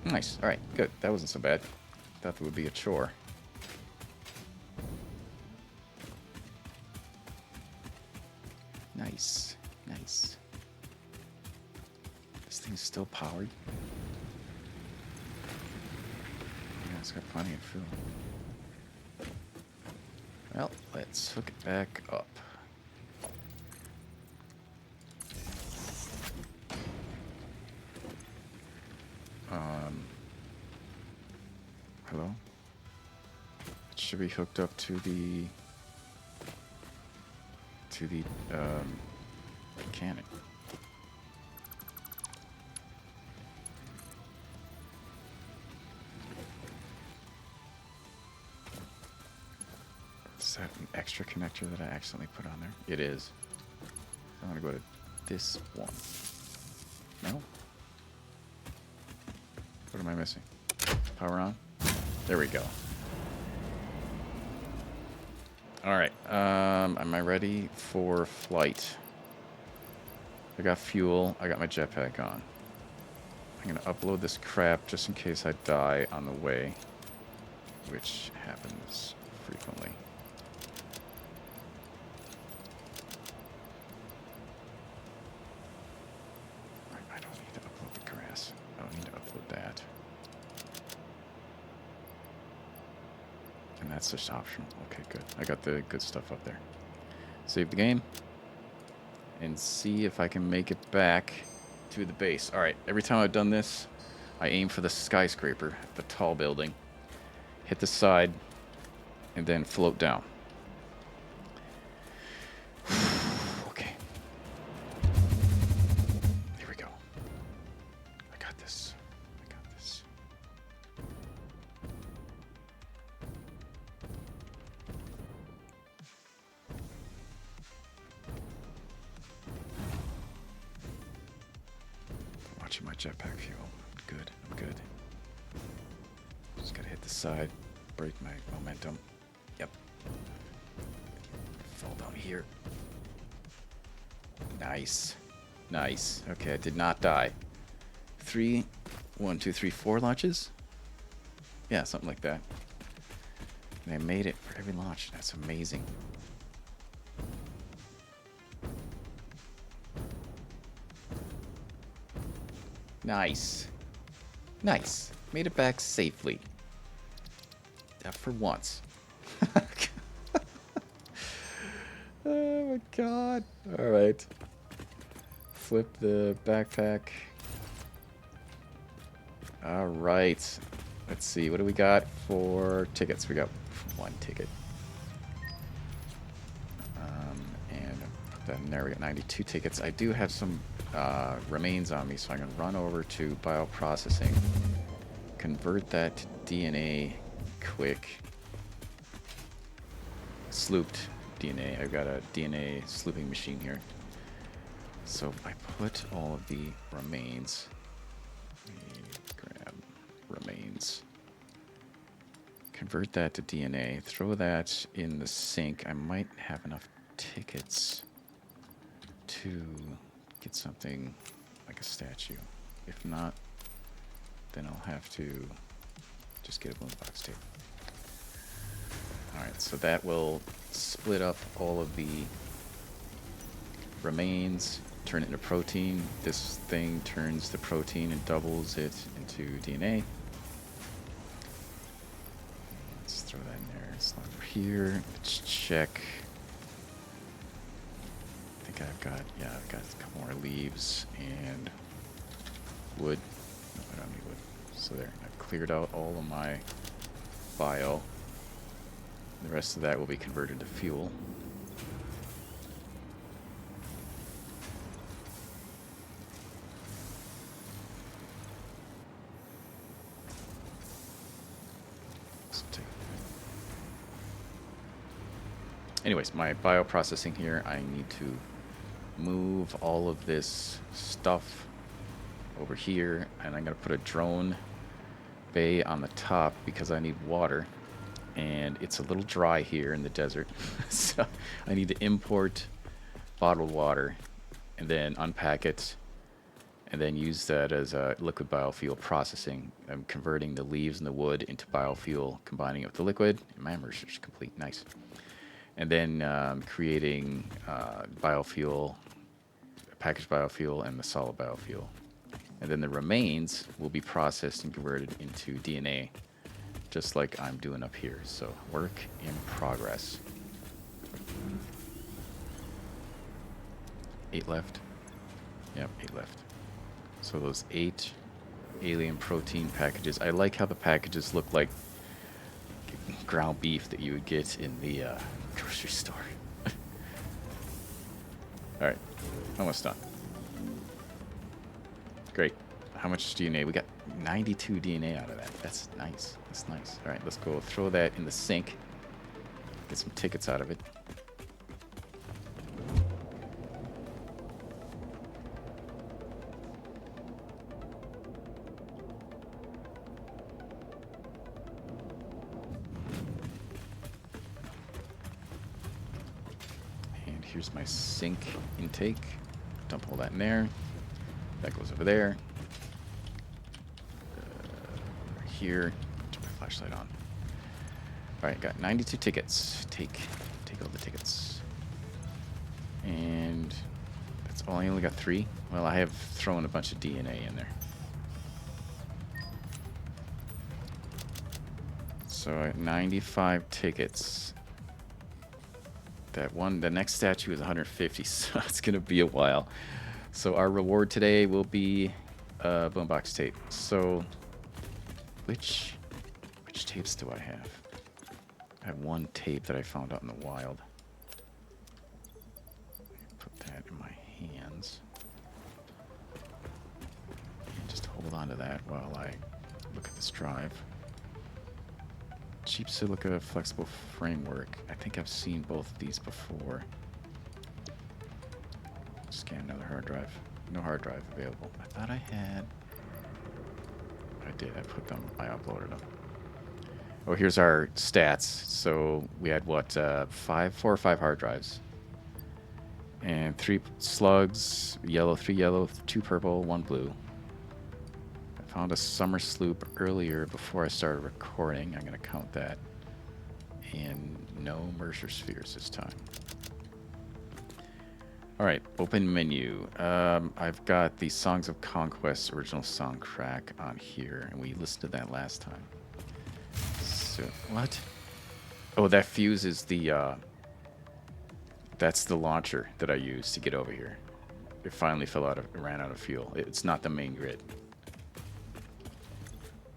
Nice. All right, good. That wasn't so bad. Thought that would be a chore. Nice. Nice. This thing's still powered. Yeah, it's got plenty of fuel. Well, let's hook it back up. Hello? It should be hooked up to the mechanic. Is that an extra connector that I accidentally put on there? It is. I'm gonna go to this one. No? What am I missing? Power on? There we go. Alright, am I ready for flight? I got fuel, I got my jetpack on. I'm gonna upload this crap just in case I die on the way, which happens frequently. I don't need to upload the grass. I don't need to upload that. And that's just optional. Okay, good. I got the good stuff up there. Save the game. And see if I can make it back to the base. Alright, every time I've done this, I aim for the skyscraper, the tall building. Hit the side, and then float down. Okay. Here we go. I got this. I got this. Watching my jetpack fuel. Good, I'm good. Just gotta hit the side, break my momentum. Yep. Fall down here. Nice. Nice. Okay, I did not die. 1, 2, 3, 4 launches? Yeah, something like that. And I made it for every launch. That's amazing. Nice. Nice. Made it back safely. For once. Oh my god. Alright. Flip the backpack. Alright. Let's see. What do we got for tickets? We got one ticket. And put that in there. We got 92 tickets. I do have some remains on me, so I'm going to run over to bioprocessing. Convert that to DNA quick. Slooped DNA. I've got a DNA slooping machine here. So I put all of the remains. Let me grab remains. Convert that to DNA. Throw that in the sink. I might have enough tickets to get something like a statue. If not, then I'll have to just get a boombox tape. Alright, so that will split up all of the remains, turn it into protein. This thing turns the protein and doubles it into DNA. Let's throw that in there. It's not over here. Let's check. I think I've got a couple more leaves and wood. No, I don't need wood. So there, I've cleared out all of my bio. The rest of that will be converted to fuel. Anyways, my bioprocessing here, I need to move all of this stuff over here, and I'm going to put a drone bay on the top because I need water, and it's a little dry here in the desert. So I need to import bottled water and then unpack it and then use that as a liquid biofuel processing. I'm converting the leaves and the wood into biofuel, combining it with the liquid, and my immersion is complete. Nice. And then creating biofuel, packaged biofuel, and the solid biofuel. And then the remains will be processed and converted into DNA, just like I'm doing up here. So work in progress. 8 left. Yep, 8 left. So those 8 alien protein packages. I like how the packages look like ground beef that you would get in the grocery store. Alright, almost done. Great. How much DNA? We got 92 DNA out of that. That's nice. That's nice. Alright, let's go throw that in the sink. Get some tickets out of it. Here's my sink intake. Dump all that in there. That goes over there. Over here. Turn my flashlight on. Alright, got 92 tickets. Take all the tickets. And that's all. I only got 3. Well, I have thrown a bunch of DNA in there. So 95 tickets. The next statue is 150, so it's gonna be a while. So our reward today will be boombox tape. So which tapes do I have? I have one tape that I found out in the wild. Put that in my hands. And just hold on to that while I look at this drive. Cheap silica flexible framework. I think I've seen both of these before. Scan another hard drive. No hard drive available. I thought I had. I did. I put them. I uploaded them. Oh, here's our stats. So we had what? 4 or 5 hard drives, and 3 slugs. Yellow, 3 yellow, 2 purple, 1 blue. Found a summer sloop earlier before I started recording. I'm going to count that. And no Mercer spheres this time. All right, open menu. I've got the Songs of Conquest original soundtrack on here, and we listened to that last time. So, what? Oh, that fuse is the, that's the launcher that I used to get over here. It finally ran out of fuel. It's not the main grid.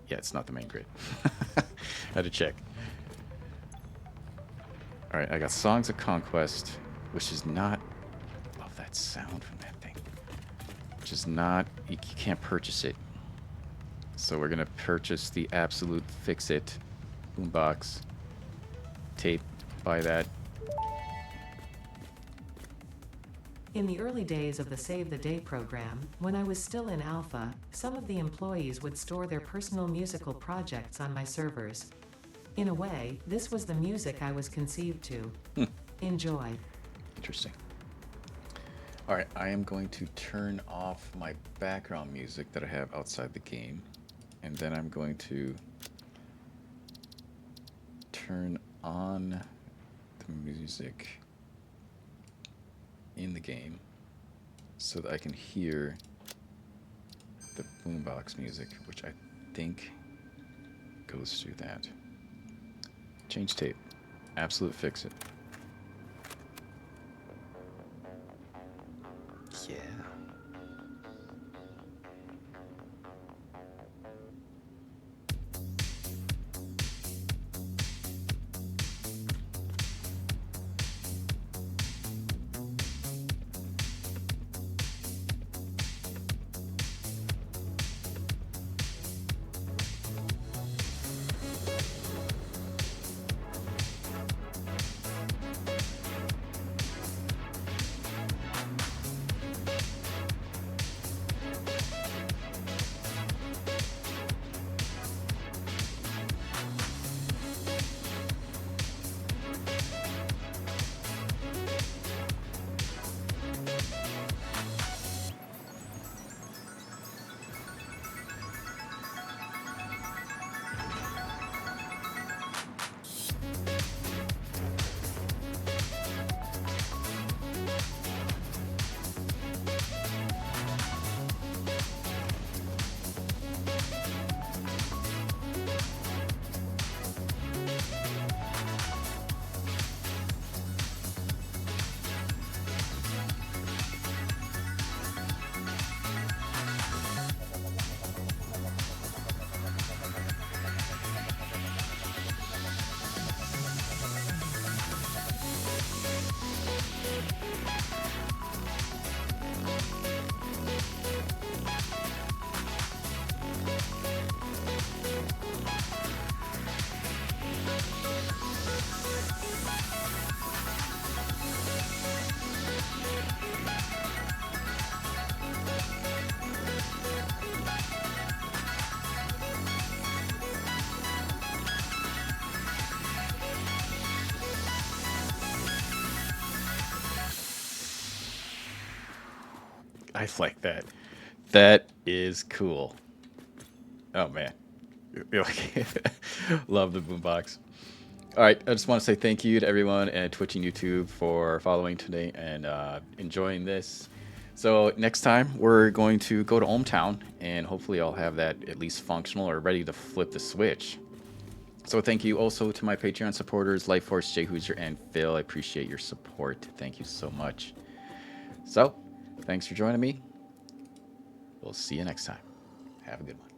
Yeah, it's not the main grid. I had to check. All right, I got Songs of Conquest, which is not... Love that sound from that thing. Which is not... You can't purchase it. So we're going to purchase the Absolute Fix-It boombox tape. Buy that. In the early days of the Save the Day program, when I was still in alpha, some of the employees would store their personal musical projects on my servers. In a way, this was the music I was conceived to. Enjoy. Interesting. All right, I am going to turn off my background music that I have outside the game, and then I'm going to turn on the music in the game so that I can hear the boombox music, which I think goes through that. Change tape. Absolute Fix-It. Yeah. I like that. That is cool. Oh man. Love the boombox. All right, I just want to say thank you to everyone at Twitch and YouTube for following today and enjoying this. So next time we're going to go to ohmTown, and hopefully I'll have that at least functional or ready to flip the switch. So thank you also to my Patreon supporters, Lightforce, Jay Hoosier, and Phil. I appreciate your support. Thank you so much. So thanks for joining me. We'll see you next time. Have a good one.